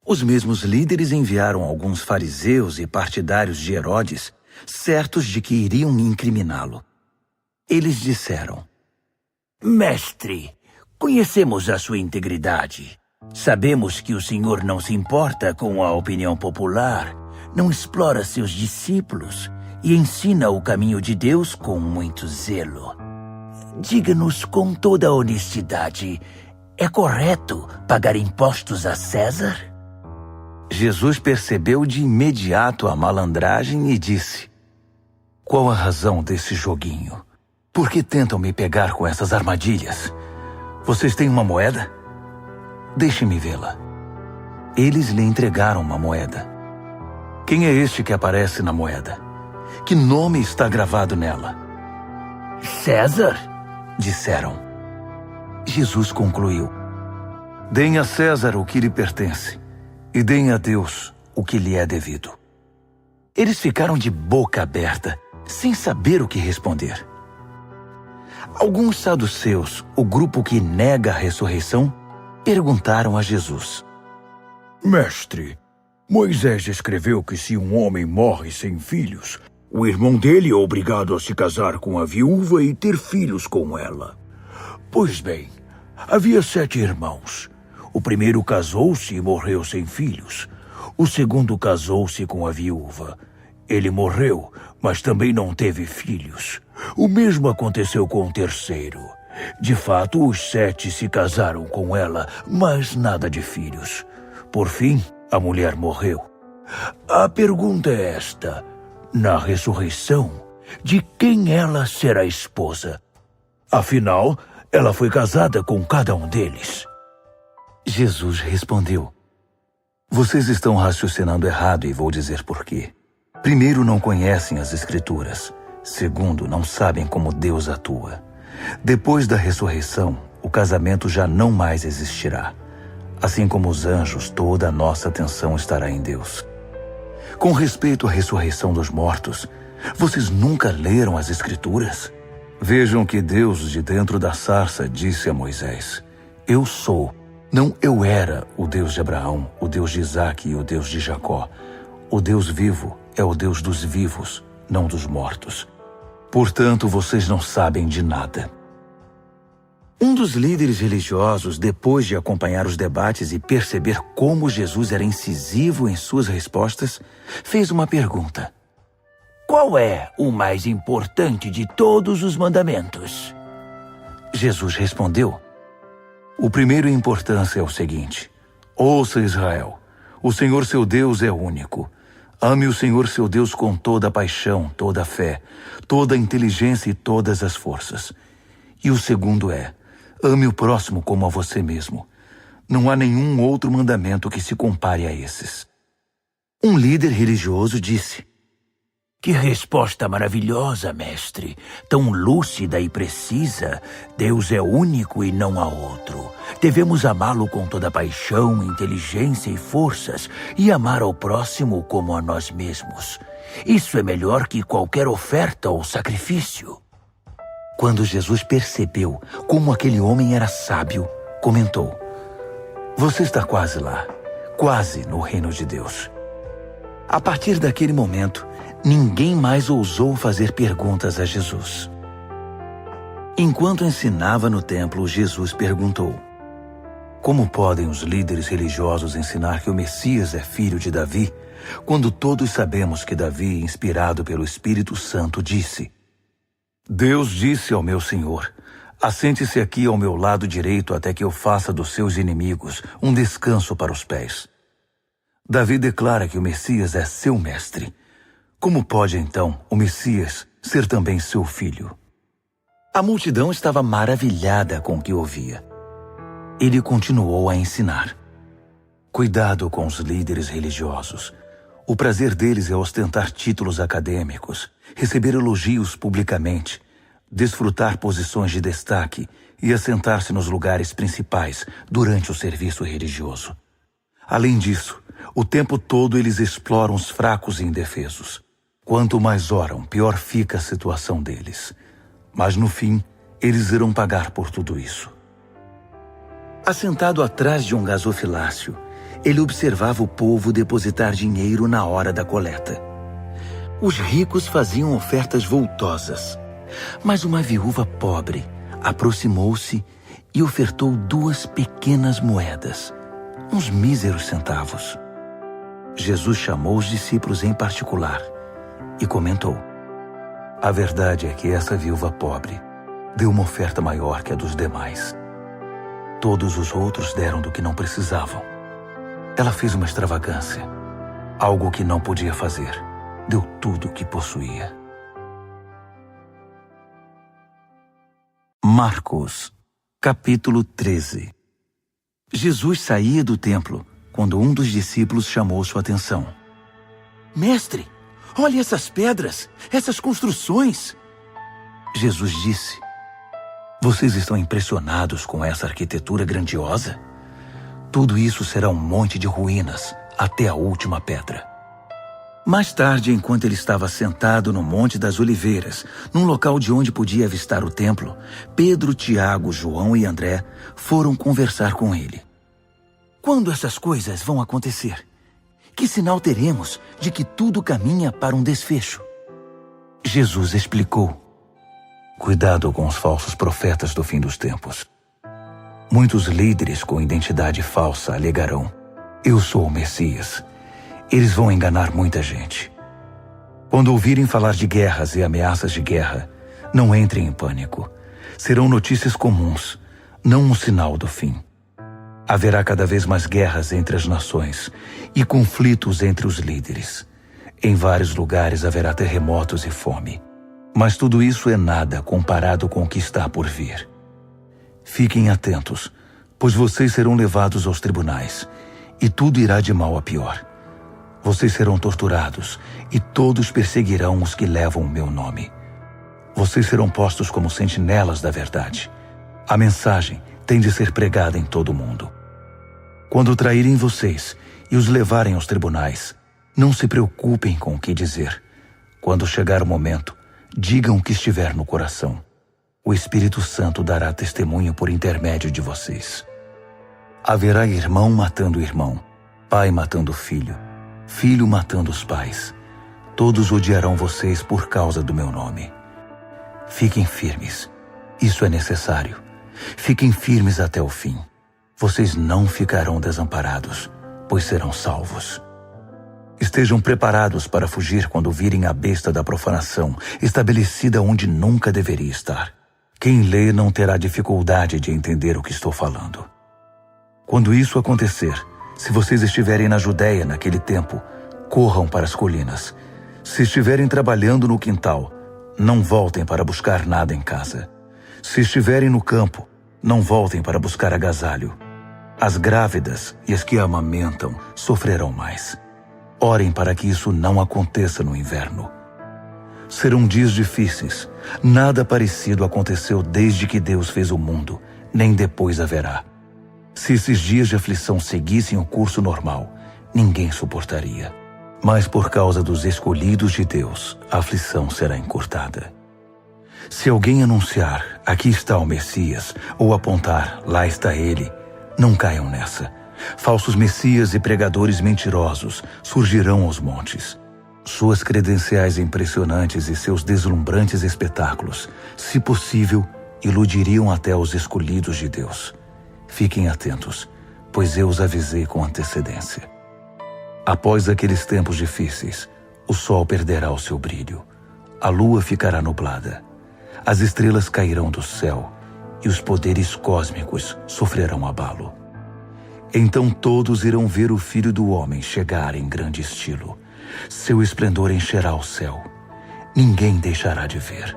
Os mesmos líderes enviaram alguns fariseus e partidários de Herodes, certos de que iriam incriminá-lo. Eles disseram: Mestre, conhecemos a sua integridade. Sabemos que o senhor não se importa com a opinião popular, não explora seus discípulos e ensina o caminho de Deus com muito zelo. Diga-nos com toda a honestidade, é correto pagar impostos a César? Jesus percebeu de imediato a malandragem e disse: qual a razão desse joguinho? Por que tentam me pegar com essas armadilhas? Vocês têm uma moeda? Deixe-me vê-la. Eles lhe entregaram uma moeda. Quem é este que aparece na moeda? Que nome está gravado nela? César, disseram. Jesus concluiu: deem a César o que lhe pertence e deem a Deus o que lhe é devido. Eles ficaram de boca aberta, sem saber o que responder. Alguns saduceus, o grupo que nega a ressurreição, perguntaram a Jesus: Mestre, Moisés escreveu que se um homem morre sem filhos, o irmão dele é obrigado a se casar com a viúva e ter filhos com ela. Pois bem, havia 7 irmãos. O primeiro casou-se e morreu sem filhos. O segundo casou-se com a viúva. Ele morreu, mas também não teve filhos. O mesmo aconteceu com o terceiro. De fato, os 7 se casaram com ela, mas nada de filhos. Por fim, a mulher morreu. A pergunta é esta: na ressurreição, de quem ela será esposa? Afinal, ela foi casada com cada um deles. Jesus respondeu: vocês estão raciocinando errado e vou dizer por quê. Primeiro, não conhecem as Escrituras. Segundo, não sabem como Deus atua. Depois da ressurreição, o casamento já não mais existirá. Assim como os anjos, toda a nossa atenção estará em Deus. Com respeito à ressurreição dos mortos, vocês nunca leram as Escrituras? Vejam que Deus, de dentro da sarça, disse a Moisés: eu sou, não eu era, o Deus de Abraão, o Deus de Isaque e o Deus de Jacó. O Deus vivo é o Deus dos vivos, não dos mortos. Portanto, vocês não sabem de nada. Um dos líderes religiosos, depois de acompanhar os debates e perceber como Jesus era incisivo em suas respostas, fez uma pergunta: qual é o mais importante de todos os mandamentos? Jesus respondeu: o primeiro em importância é o seguinte: ouça, Israel, o Senhor seu Deus é único. Ame o Senhor seu Deus com toda a paixão, toda a fé, toda a inteligência e todas as forças. E o segundo é: ame o próximo como a você mesmo. Não há nenhum outro mandamento que se compare a esses. Um líder religioso disse: que resposta maravilhosa, mestre! Tão lúcida e precisa. Deus é único e não há outro. Devemos amá-lo com toda paixão, inteligência e forças e amar ao próximo como a nós mesmos. Isso é melhor que qualquer oferta ou sacrifício. Quando Jesus percebeu como aquele homem era sábio, comentou: Você está quase lá, quase no reino de Deus. A partir daquele momento, ninguém mais ousou fazer perguntas a Jesus. Enquanto ensinava no templo, Jesus perguntou: Como podem os líderes religiosos ensinar que o Messias é filho de Davi, quando todos sabemos que Davi, inspirado pelo Espírito Santo, disse: Deus disse ao meu Senhor: Assente-se aqui ao meu lado direito até que eu faça dos seus inimigos um descanso para os pés. Davi declara que o Messias é seu mestre. Como pode, então, o Messias ser também seu filho? A multidão estava maravilhada com o que ouvia. Ele continuou a ensinar: Cuidado com os líderes religiosos. O prazer deles é ostentar títulos acadêmicos, receber elogios publicamente, desfrutar posições de destaque e assentar-se nos lugares principais durante o serviço religioso. Além disso, o tempo todo eles exploram os fracos e indefesos. Quanto mais oram, pior fica a situação deles. Mas no fim, eles irão pagar por tudo isso. Assentado atrás de um gasofilácio, ele observava o povo depositar dinheiro na hora da coleta. Os ricos faziam ofertas voltosas, mas uma viúva pobre aproximou-se e ofertou 2 pequenas moedas, uns míseros centavos. Jesus chamou os discípulos em particular e comentou: A verdade é que essa viúva pobre deu uma oferta maior que a dos demais. Todos os outros deram do que não precisavam. Ela fez uma extravagância, algo que não podia fazer. Deu tudo o que possuía. Marcos, capítulo 13. Jesus saía do templo quando um dos discípulos chamou sua atenção. Mestre, olhe essas pedras, essas construções. Jesus disse: Vocês estão impressionados com essa arquitetura grandiosa? Tudo isso será um monte de ruínas, até a última pedra. Mais tarde, enquanto ele estava sentado no Monte das Oliveiras, num local de onde podia avistar o templo, Pedro, Tiago, João e André foram conversar com ele. Quando essas coisas vão acontecer? Que sinal teremos de que tudo caminha para um desfecho? Jesus explicou: Cuidado com os falsos profetas do fim dos tempos. Muitos líderes com identidade falsa alegarão: Eu sou o Messias. Eles vão enganar muita gente. Quando ouvirem falar de guerras e ameaças de guerra, não entrem em pânico. Serão notícias comuns, não um sinal do fim. Haverá cada vez mais guerras entre as nações e conflitos entre os líderes. Em vários lugares haverá terremotos e fome. Mas tudo isso é nada comparado com o que está por vir. Fiquem atentos, pois vocês serão levados aos tribunais, e tudo irá de mal a pior. Vocês serão torturados, e todos perseguirão os que levam o meu nome. Vocês serão postos como sentinelas da verdade. A mensagem tem de ser pregada em todo o mundo. Quando traírem vocês e os levarem aos tribunais, não se preocupem com o que dizer. Quando chegar o momento, digam o que estiver no coração. O Espírito Santo dará testemunho por intermédio de vocês. Haverá irmão matando irmão, pai matando filho, filho matando os pais. Todos odiarão vocês por causa do meu nome. Fiquem firmes. Isso é necessário. Fiquem firmes até o fim. Vocês não ficarão desamparados, pois serão salvos. Estejam preparados para fugir quando virem a besta da profanação, estabelecida onde nunca deveria estar. Quem lê não terá dificuldade de entender o que estou falando. Quando isso acontecer, se vocês estiverem na Judéia naquele tempo, corram para as colinas. Se estiverem trabalhando no quintal, não voltem para buscar nada em casa. Se estiverem no campo, não voltem para buscar agasalho. As grávidas e as que amamentam sofrerão mais. Orem para que isso não aconteça no inverno. Serão dias difíceis. Nada parecido aconteceu desde que Deus fez o mundo, nem depois haverá. Se esses dias de aflição seguissem o curso normal, ninguém suportaria. Mas por causa dos escolhidos de Deus, a aflição será encurtada. Se alguém anunciar, aqui está o Messias, ou apontar, lá está ele, não caiam nessa. Falsos messias e pregadores mentirosos surgirão aos montes. Suas credenciais impressionantes e seus deslumbrantes espetáculos, se possível, iludiriam até os escolhidos de Deus. Fiquem atentos, pois eu os avisei com antecedência. Após aqueles tempos difíceis, o sol perderá o seu brilho, a lua ficará nublada, as estrelas cairão do céu e os poderes cósmicos sofrerão abalo. Então todos irão ver o Filho do Homem chegar em grande estilo. Seu esplendor encherá o céu. Ninguém deixará de ver.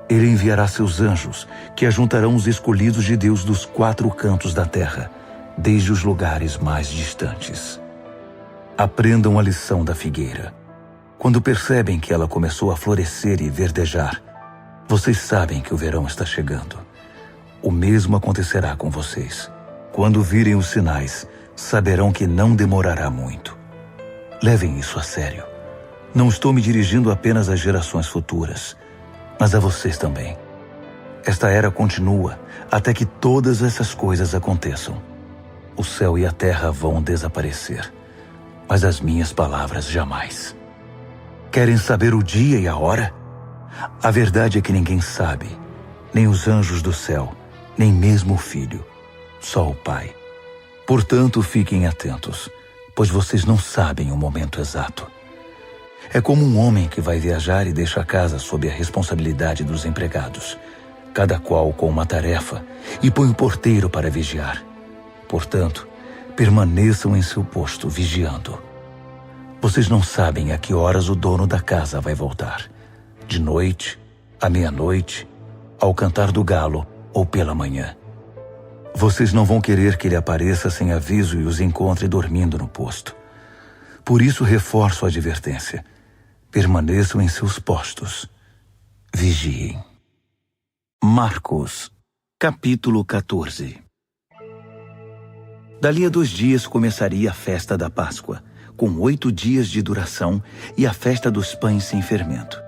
Ele enviará seus anjos, que ajuntarão os escolhidos de Deus dos 4 cantos da terra, desde os lugares mais distantes. Aprendam a lição da figueira. Quando percebem que ela começou a florescer e verdejar, vocês sabem que o verão está chegando. O mesmo acontecerá com vocês. Quando virem os sinais, saberão que não demorará muito. Levem isso a sério. Não estou me dirigindo apenas às gerações futuras, mas a vocês também. Esta era continua até que todas essas coisas aconteçam. O céu e a terra vão desaparecer, mas as minhas palavras jamais. Querem saber o dia e a hora? A verdade é que ninguém sabe, nem os anjos do céu, nem mesmo o Filho, só o Pai. Portanto, fiquem atentos, pois vocês não sabem o momento exato. É como um homem que vai viajar e deixa a casa sob a responsabilidade dos empregados, cada qual com uma tarefa, e põe o porteiro para vigiar. Portanto, permaneçam em seu posto, vigiando. Vocês não sabem a que horas o dono da casa vai voltar. De noite, à meia-noite, ao cantar do galo ou pela manhã. Vocês não vão querer que ele apareça sem aviso e os encontre dormindo no posto. Por isso reforço a advertência. Permaneçam em seus postos. Vigiem. Marcos, capítulo 14. Dali a 2 dias começaria a festa da Páscoa, com 8 dias de duração, e a festa dos pães sem fermento.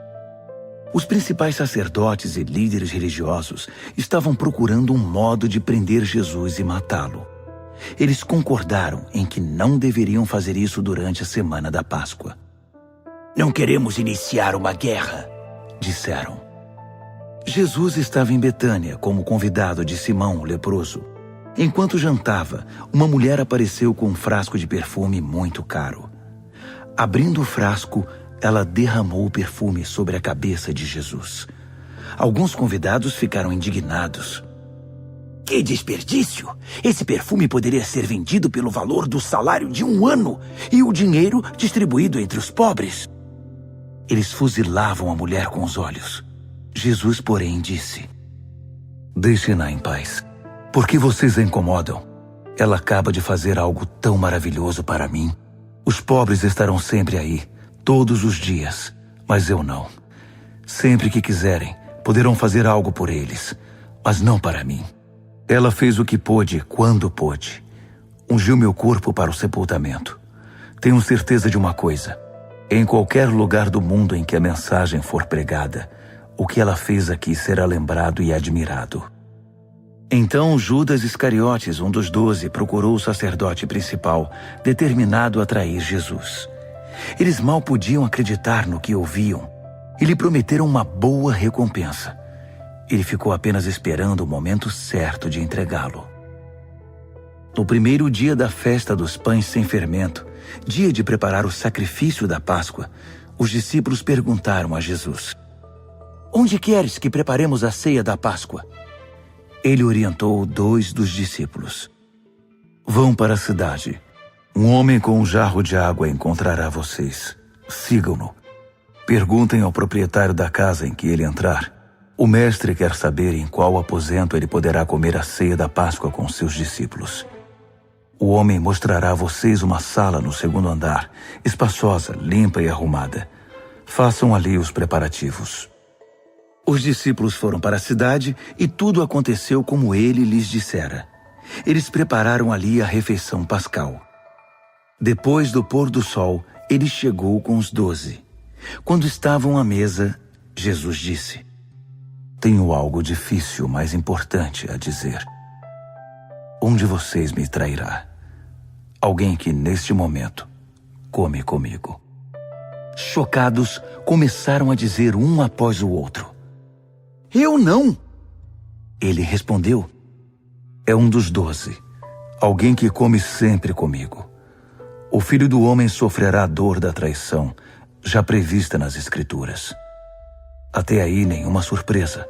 Os principais sacerdotes e líderes religiosos estavam procurando um modo de prender Jesus e matá-lo. Eles concordaram em que não deveriam fazer isso durante a semana da Páscoa. Não queremos iniciar uma guerra, disseram. Jesus estava em Betânia como convidado de Simão, o leproso. Enquanto jantava, uma mulher apareceu com um frasco de perfume muito caro. Abrindo o frasco, ela derramou o perfume sobre a cabeça de Jesus. Alguns convidados ficaram indignados. Que desperdício! Esse perfume poderia ser vendido pelo valor do salário de 1 ano e o dinheiro distribuído entre os pobres. Eles fuzilavam a mulher com os olhos. Jesus, porém, disse: Deixem-na em paz. Por que vocês a incomodam? Ela acaba de fazer algo tão maravilhoso para mim. Os pobres estarão sempre aí, todos os dias, mas eu não. Sempre que quiserem, poderão fazer algo por eles, mas não para mim. Ela fez o que pôde, quando pôde. Ungiu meu corpo para o sepultamento. Tenho certeza de uma coisa. Em qualquer lugar do mundo em que a mensagem for pregada, o que ela fez aqui será lembrado e admirado. Então Judas Iscariotes, um dos 12, procurou o sacerdote principal, determinado a trair Jesus. Eles mal podiam acreditar no que ouviam e lhe prometeram uma boa recompensa. Ele ficou apenas esperando o momento certo de entregá-lo. No primeiro dia da festa dos pães sem fermento, dia de preparar o sacrifício da Páscoa, os discípulos perguntaram a Jesus: Onde queres que preparemos a ceia da Páscoa? Ele orientou 2 dos discípulos. Vão para a cidade. Um homem com um jarro de água encontrará vocês. Sigam-no. Perguntem ao proprietário da casa em que ele entrar. O mestre quer saber em qual aposento ele poderá comer a ceia da Páscoa com seus discípulos. O homem mostrará a vocês uma sala no 2º andar, espaçosa, limpa e arrumada. Façam ali os preparativos. Os discípulos foram para a cidade e tudo aconteceu como ele lhes dissera. Eles prepararam ali a refeição pascal. Depois do pôr do sol, ele chegou com os 12. Quando estavam à mesa, Jesus disse: Tenho algo difícil, mas importante a dizer. Um de vocês me trairá. Alguém que, neste momento, come comigo. Chocados, começaram a dizer um após o outro: Eu não! Ele respondeu: É um dos 12, alguém que come sempre comigo. O Filho do Homem sofrerá a dor da traição, já prevista nas Escrituras. Até aí nenhuma surpresa.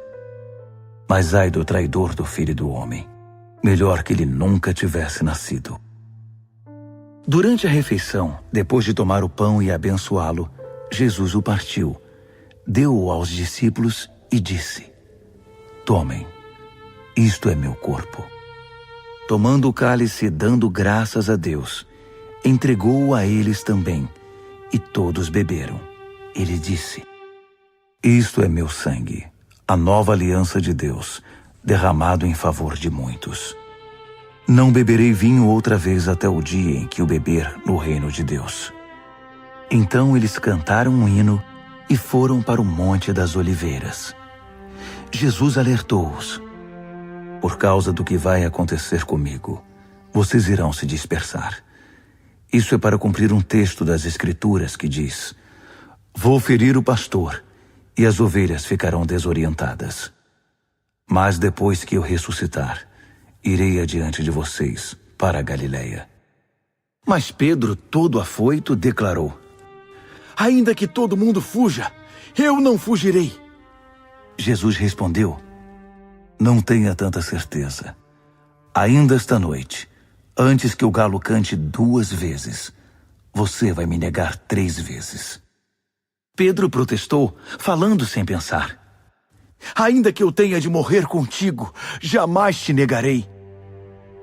Mas ai do traidor do Filho do Homem. Melhor que ele nunca tivesse nascido. Durante a refeição, depois de tomar o pão e abençoá-lo, Jesus o partiu, deu-o aos discípulos e disse: Tomem, isto é meu corpo. Tomando o cálice e dando graças a Deus, entregou-o a eles também, e todos beberam. Ele disse: Isto é meu sangue, a nova aliança de Deus, derramado em favor de muitos. Não beberei vinho outra vez até o dia em que o beber no reino de Deus. Então eles cantaram um hino e foram para o Monte das Oliveiras. Jesus alertou-os: Por causa do que vai acontecer comigo, vocês irão se dispersar. Isso é para cumprir um texto das Escrituras que diz: Vou ferir o pastor, e as ovelhas ficarão desorientadas. Mas depois que eu ressuscitar, irei adiante de vocês para a Galileia. Mas Pedro, todo afoito, declarou: Ainda que todo mundo fuja, eu não fugirei. Jesus respondeu: Não tenha tanta certeza. Ainda esta noite, antes que o galo cante 2 vezes, você vai me negar 3 vezes. Pedro protestou, falando sem pensar: Ainda que eu tenha de morrer contigo, jamais te negarei.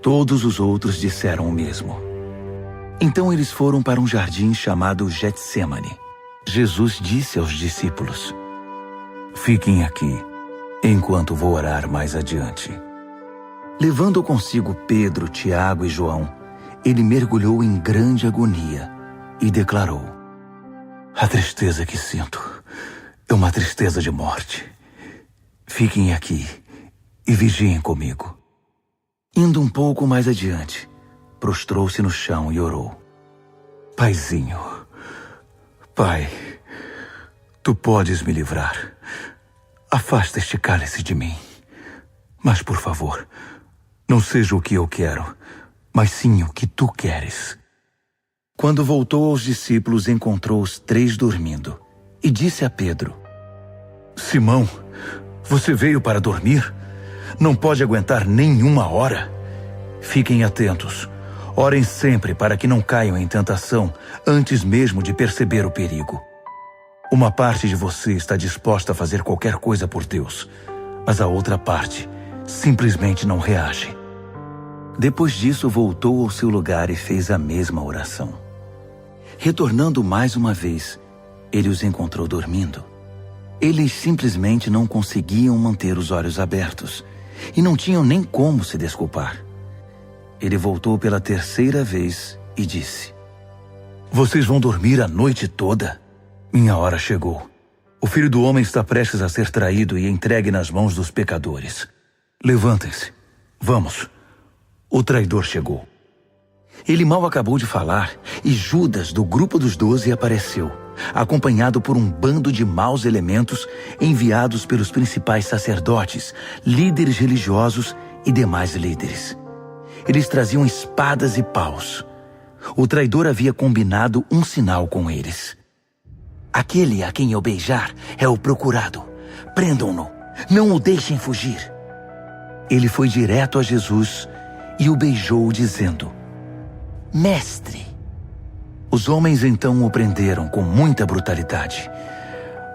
Todos os outros disseram o mesmo. Então eles foram para um jardim chamado Getsêmani. Jesus disse aos discípulos: Fiquem aqui, enquanto vou orar mais adiante. Levando consigo Pedro, Tiago e João, ele mergulhou em grande agonia e declarou: A tristeza que sinto é uma tristeza de morte. Fiquem aqui e vigiem comigo. Indo um pouco mais adiante, prostrou-se no chão e orou: Paizinho, Pai, Tu podes me livrar. Afasta este cálice de mim. Mas, por favor, não seja o que eu quero, mas sim o que Tu queres. Quando voltou aos discípulos, encontrou os 3 dormindo e disse a Pedro: Simão, você veio para dormir? Não pode aguentar nem 1 hora? Fiquem atentos. Orem sempre para que não caiam em tentação antes mesmo de perceber o perigo. Uma parte de você está disposta a fazer qualquer coisa por Deus, mas a outra parte simplesmente não reage. Depois disso, voltou ao seu lugar e fez a mesma oração. Retornando mais uma vez, ele os encontrou dormindo. Eles simplesmente não conseguiam manter os olhos abertos e não tinham nem como se desculpar. Ele voltou pela 3ª vez e disse: Vocês vão dormir a noite toda? Minha hora chegou. O Filho do Homem está prestes a ser traído e entregue nas mãos dos pecadores. Levantem-se. Vamos. O traidor chegou. Ele mal acabou de falar e Judas, do grupo dos 12, apareceu, acompanhado por um bando de maus elementos enviados pelos principais sacerdotes, líderes religiosos e demais líderes. Eles traziam espadas e paus. O traidor havia combinado um sinal com eles. Aquele a quem eu beijar é o procurado. Prendam-no. Não o deixem fugir. Ele foi direto a Jesus e o beijou, dizendo: Mestre. Os homens então o prenderam com muita brutalidade.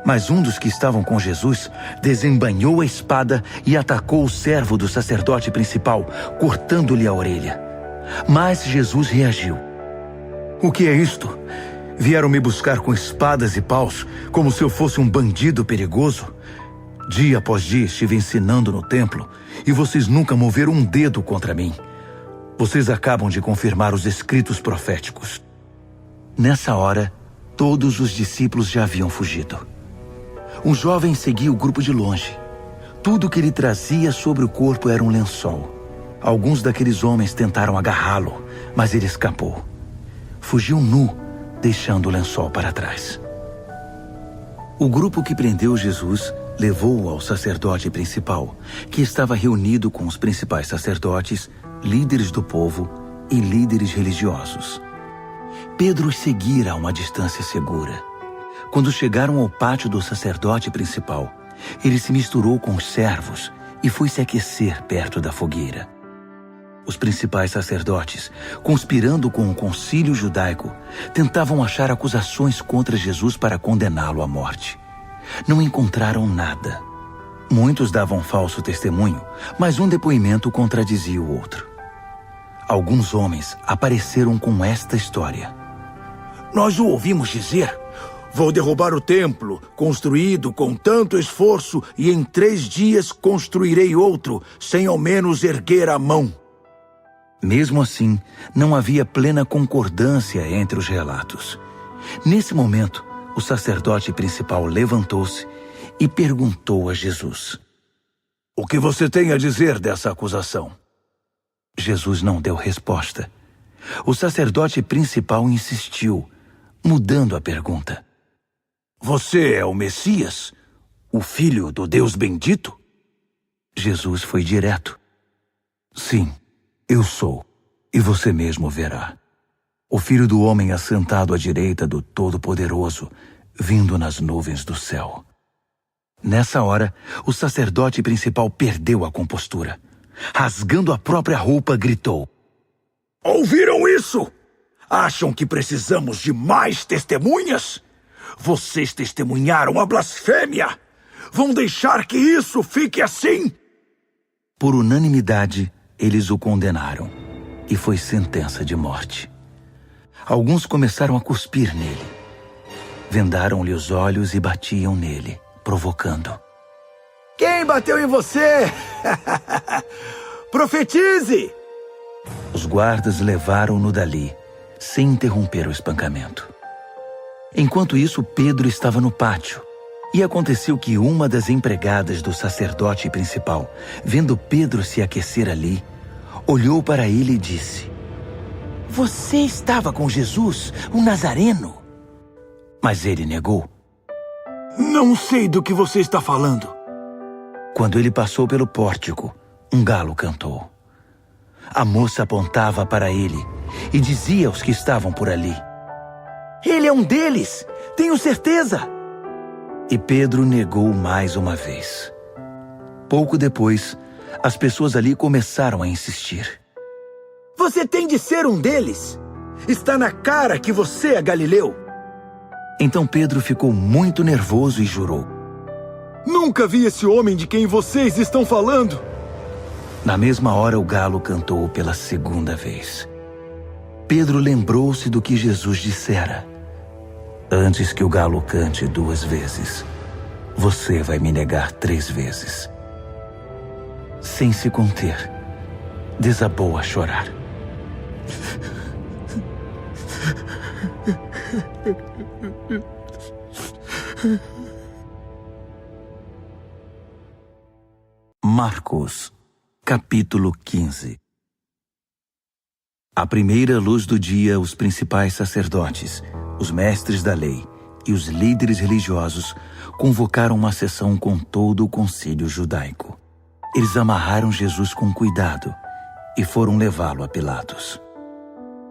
Mas um dos que estavam com Jesus desembainhou a espada e atacou o servo do sacerdote principal, cortando-lhe a orelha. Mas Jesus reagiu. O que é isto? Vieram me buscar com espadas e paus, como se eu fosse um bandido perigoso? Dia após dia estive ensinando no templo, e vocês nunca moveram um dedo contra mim. Vocês acabam de confirmar os escritos proféticos. Nessa hora, todos os discípulos já haviam fugido. Um jovem seguia o grupo de longe. Tudo que ele trazia sobre o corpo era um lençol. Alguns daqueles homens tentaram agarrá-lo, mas ele escapou. Fugiu nu, deixando o lençol para trás. O grupo que prendeu Jesus levou-o ao sacerdote principal, que estava reunido com os principais sacerdotes, líderes do povo e líderes religiosos. Pedro os seguira a uma distância segura. Quando chegaram ao pátio do sacerdote principal, ele se misturou com os servos e foi se aquecer perto da fogueira. Os principais sacerdotes, conspirando com o concílio judaico, tentavam achar acusações contra Jesus para condená-lo à morte. Não encontraram nada. Muitos davam falso testemunho, mas um depoimento contradizia o outro. Alguns homens apareceram com esta história. Nós o ouvimos dizer: vou derrubar o templo, construído com tanto esforço, e em 3 dias construirei outro, sem ao menos erguer a mão. Mesmo assim, não havia plena concordância entre os relatos. Nesse momento, o sacerdote principal levantou-se e perguntou a Jesus: O que você tem a dizer dessa acusação? Jesus não deu resposta. O sacerdote principal insistiu, mudando a pergunta. Você é o Messias, o Filho do Deus bendito? Jesus foi direto. Sim, eu sou, e você mesmo verá. O Filho do Homem assentado à direita do Todo-Poderoso, vindo nas nuvens do céu. Nessa hora, o sacerdote principal perdeu a compostura. Rasgando a própria roupa, gritou: Ouviram isso? Acham que precisamos de mais testemunhas? Vocês testemunharam a blasfêmia! Vão deixar que isso fique assim? Por unanimidade, eles o condenaram, e foi sentença de morte. Alguns começaram a cuspir nele. Vendaram-lhe os olhos e batiam nele, provocando. Quem bateu em você? Profetize! Os guardas levaram-no dali, sem interromper o espancamento. Enquanto isso, Pedro estava no pátio. E aconteceu que uma das empregadas do sacerdote principal, vendo Pedro se aquecer ali, olhou para ele e disse: Você estava com Jesus, o Nazareno? Mas ele negou. Não sei do que você está falando. Quando ele passou pelo pórtico, um galo cantou. A moça apontava para ele e dizia aos que estavam por ali: Ele é um deles, tenho certeza. E Pedro negou mais uma vez. Pouco depois, as pessoas ali começaram a insistir. Você tem de ser um deles. Está na cara que você é galileu. Então Pedro ficou muito nervoso e jurou: Nunca vi esse homem de quem vocês estão falando. Na mesma hora, o galo cantou pela segunda vez. Pedro lembrou-se do que Jesus dissera: Antes que o galo cante 2 vezes, você vai me negar 3 vezes. Sem se conter, desabou a chorar. Marcos, capítulo 15. À primeira luz do dia, os principais sacerdotes, os mestres da lei e os líderes religiosos convocaram uma sessão com todo o concílio judaico. Eles amarraram Jesus com cuidado e foram levá-lo a Pilatos.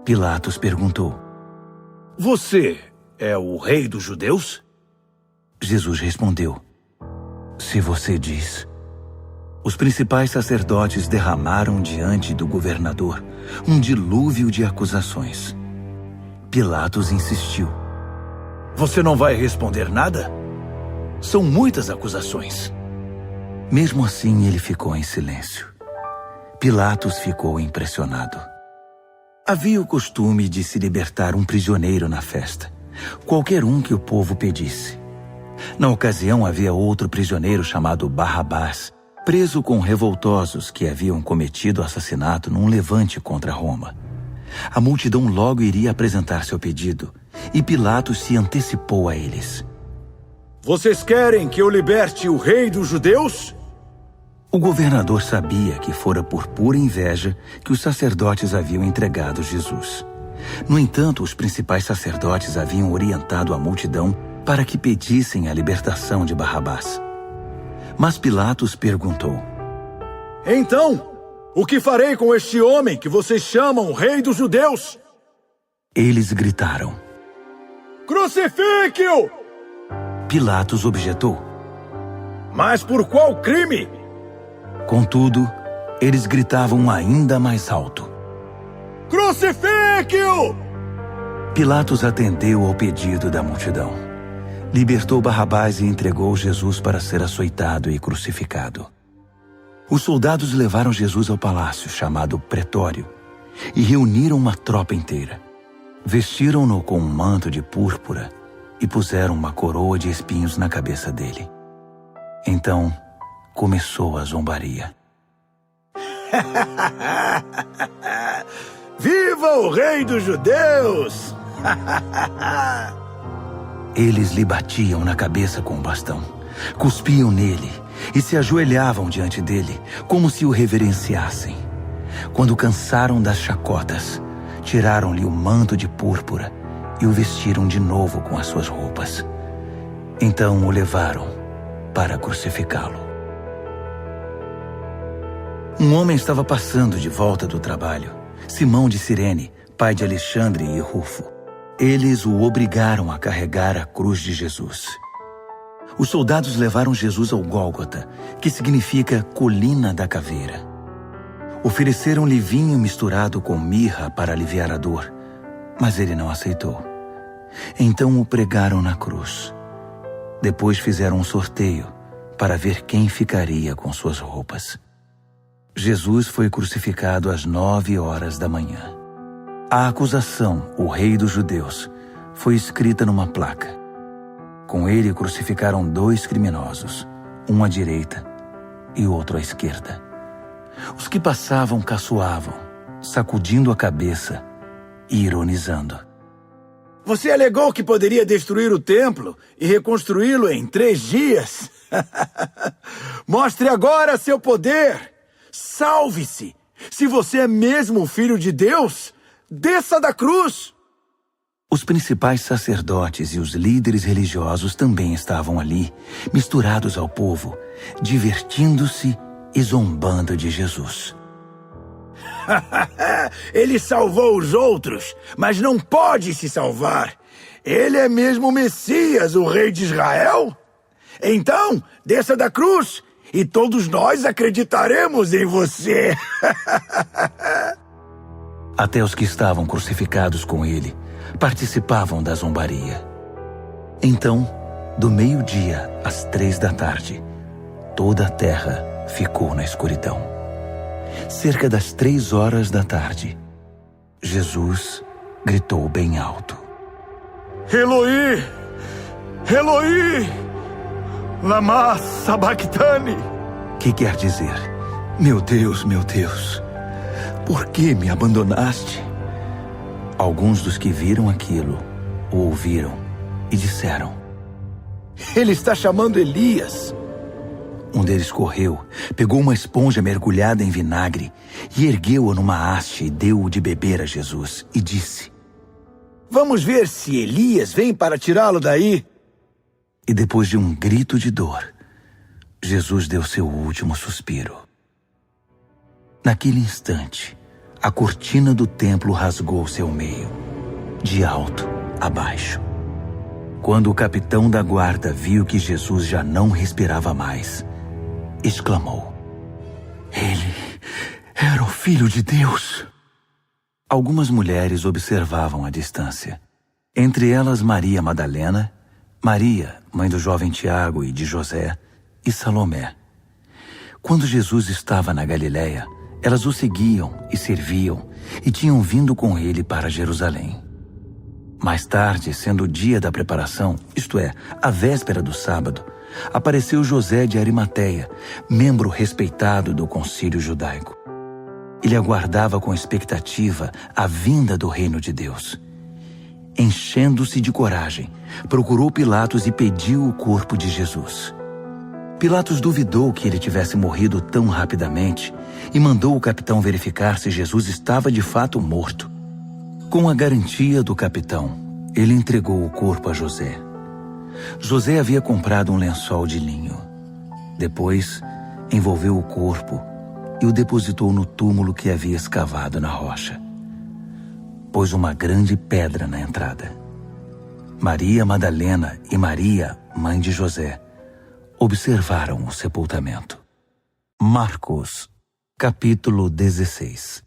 Pilatos perguntou: Você é o rei dos judeus? Jesus respondeu: Se você diz. Os principais sacerdotes derramaram diante do governador um dilúvio de acusações. Pilatos insistiu: Você não vai responder nada? São muitas acusações. Mesmo assim, ele ficou em silêncio. Pilatos ficou impressionado. Havia o costume de se libertar um prisioneiro na festa, qualquer um que o povo pedisse. Na ocasião, havia outro prisioneiro chamado Barrabás, preso com revoltosos que haviam cometido assassinato num levante contra Roma. A multidão logo iria apresentar seu pedido, e Pilatos se antecipou a eles. Vocês querem que eu liberte o rei dos judeus? O governador sabia que fora por pura inveja que os sacerdotes haviam entregado Jesus. No entanto, os principais sacerdotes haviam orientado a multidão para que pedissem a libertação de Barrabás. Mas Pilatos perguntou: Então, o que farei com este homem que vocês chamam rei dos judeus? Eles gritaram: Crucifique-o! Pilatos objetou: Mas por qual crime? Contudo, eles gritavam ainda mais alto: Crucifique-o! Pilatos atendeu ao pedido da multidão. Libertou Barrabás e entregou Jesus para ser açoitado e crucificado. Os soldados levaram Jesus ao palácio, chamado Pretório, e reuniram uma tropa inteira. Vestiram-no com um manto de púrpura e puseram uma coroa de espinhos na cabeça dele. Então, começou a zombaria. Viva o rei dos judeus! Eles lhe batiam na cabeça com um bastão, cuspiam nele e se ajoelhavam diante dele, como se o reverenciassem. Quando cansaram das chacotas, tiraram-lhe o manto de púrpura e o vestiram de novo com as suas roupas. Então o levaram para crucificá-lo. Um homem estava passando de volta do trabalho, Simão de Cirene, pai de Alexandre e Rufo. Eles o obrigaram a carregar a cruz de Jesus. Os soldados levaram Jesus ao Gólgota, que significa colina da caveira. Ofereceram-lhe vinho misturado com mirra para aliviar a dor, mas ele não aceitou. Então o pregaram na cruz. Depois fizeram um sorteio para ver quem ficaria com suas roupas. Jesus foi crucificado às 9 horas da manhã. A acusação, o rei dos judeus, foi escrita numa placa. Com ele crucificaram 2 criminosos, um à direita e outro à esquerda. Os que passavam caçoavam, sacudindo a cabeça e ironizando. Você alegou que poderia destruir o templo e reconstruí-lo em 3 dias? Mostre agora seu poder! Salve-se! Se você é mesmo o Filho de Deus, desça da cruz! Os principais sacerdotes e os líderes religiosos também estavam ali, misturados ao povo, divertindo-se e zombando de Jesus. Ele salvou os outros, mas não pode se salvar. Ele é mesmo o Messias, o rei de Israel? Então, desça da cruz e todos nós acreditaremos em você. Até os que estavam crucificados com ele participavam da zombaria. Então, do meio-dia às 3 da tarde, toda a terra ficou na escuridão. Cerca das 3 horas da tarde, Jesus gritou bem alto: Eloi, Eloi, lama sabachthani. Que quer dizer: meu Deus, por que me abandonaste? Alguns dos que viram aquilo o ouviram e disseram: Ele está chamando Elias. Um deles correu, pegou uma esponja mergulhada em vinagre e ergueu-a numa haste e deu-o de beber a Jesus e disse: Vamos ver se Elias vem para tirá-lo daí. E depois de um grito de dor, Jesus deu seu último suspiro. Naquele instante, a cortina do templo rasgou-se ao meio, de alto a baixo. Quando o capitão da guarda viu que Jesus já não respirava mais, exclamou: Ele era o Filho de Deus. Algumas mulheres observavam à distância. Entre elas Maria Madalena, Maria, mãe do jovem Tiago e de José, e Salomé. Quando Jesus estava na Galiléia, elas o seguiam e serviam e tinham vindo com ele para Jerusalém. Mais tarde, sendo o dia da preparação, isto é, a véspera do sábado, apareceu José de Arimateia, membro respeitado do concílio judaico. Ele aguardava com expectativa a vinda do reino de Deus. Enchendo-se de coragem, procurou Pilatos e pediu o corpo de Jesus. Pilatos duvidou que ele tivesse morrido tão rapidamente e mandou o capitão verificar se Jesus estava de fato morto. Com a garantia do capitão, ele entregou o corpo a José. José havia comprado um lençol de linho. Depois, envolveu o corpo e o depositou no túmulo que havia escavado na rocha. Pôs uma grande pedra na entrada. Maria Madalena e Maria, mãe de José, observaram o sepultamento. Marcos, capítulo 16.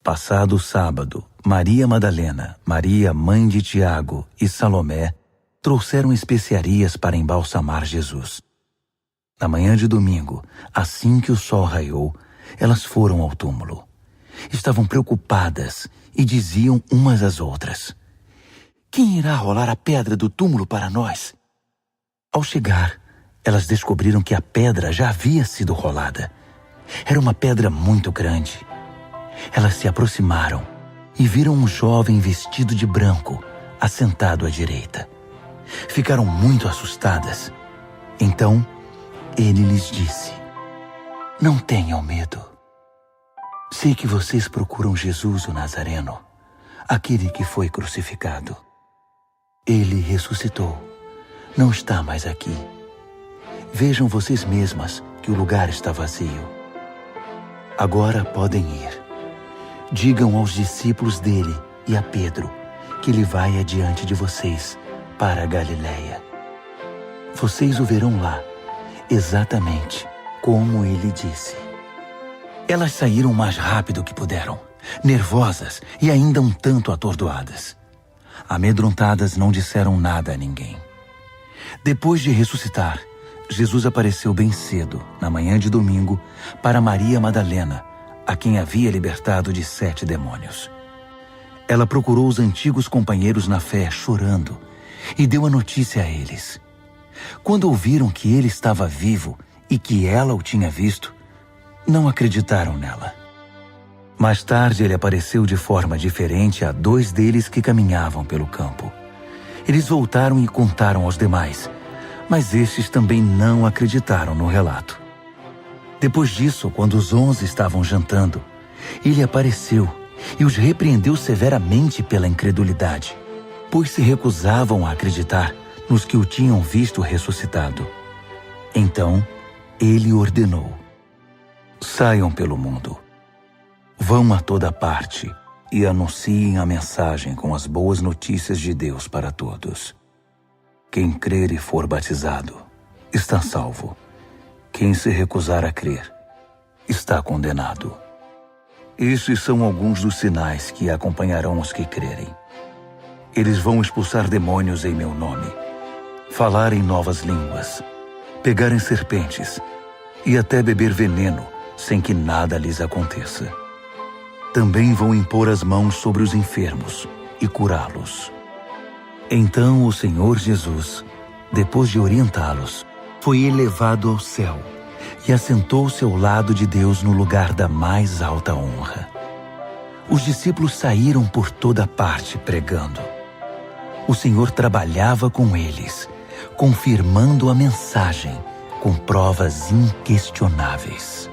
Passado o sábado, Maria Madalena, Maria, mãe de Tiago e Salomé trouxeram especiarias para embalsamar Jesus. Na manhã de domingo, assim que o sol raiou, elas foram ao túmulo. Estavam preocupadas e diziam umas às outras: "Quem irá rolar a pedra do túmulo para nós?" Ao chegar, elas descobriram que a pedra já havia sido rolada. Era uma pedra muito grande. Elas se aproximaram e viram um jovem vestido de branco, assentado à direita. Ficaram muito assustadas. Então, ele lhes disse: "Não tenham medo. Sei que vocês procuram Jesus o Nazareno, aquele que foi crucificado. Ele ressuscitou. Não está mais aqui. Vejam vocês mesmas que o lugar está vazio. Agora podem ir. Digam aos discípulos dele e a Pedro que ele vai adiante de vocês para a Galileia. Vocês o verão lá, exatamente como ele disse." Elas saíram o mais rápido que puderam, nervosas e ainda um tanto atordoadas. Amedrontadas, não disseram nada a ninguém. Depois de ressuscitar, Jesus apareceu bem cedo, na manhã de domingo, para Maria Madalena, a quem havia libertado de 7 demônios. Ela procurou os antigos companheiros na fé, chorando, e deu a notícia a eles. Quando ouviram que ele estava vivo e que ela o tinha visto, não acreditaram nela. Mais tarde, ele apareceu de forma diferente a 2 deles que caminhavam pelo campo. Eles voltaram e contaram aos demais, mas estes também não acreditaram no relato. Depois disso, quando os 11 estavam jantando, ele apareceu e os repreendeu severamente pela incredulidade, pois se recusavam a acreditar nos que o tinham visto ressuscitado. Então, ele ordenou: "Saiam pelo mundo. Vão a toda parte e anunciem a mensagem com as boas notícias de Deus para todos. Quem crer e for batizado está salvo. Quem se recusar a crer está condenado. Estes são alguns dos sinais que acompanharão os que crerem. Eles vão expulsar demônios em meu nome, falar em novas línguas, pegar em serpentes e até beber veneno sem que nada lhes aconteça. Também vão impor as mãos sobre os enfermos e curá-los." Então o Senhor Jesus, depois de orientá-los, foi elevado ao céu e assentou-se ao lado de Deus no lugar da mais alta honra. Os discípulos saíram por toda parte pregando. O Senhor trabalhava com eles, confirmando a mensagem com provas inquestionáveis.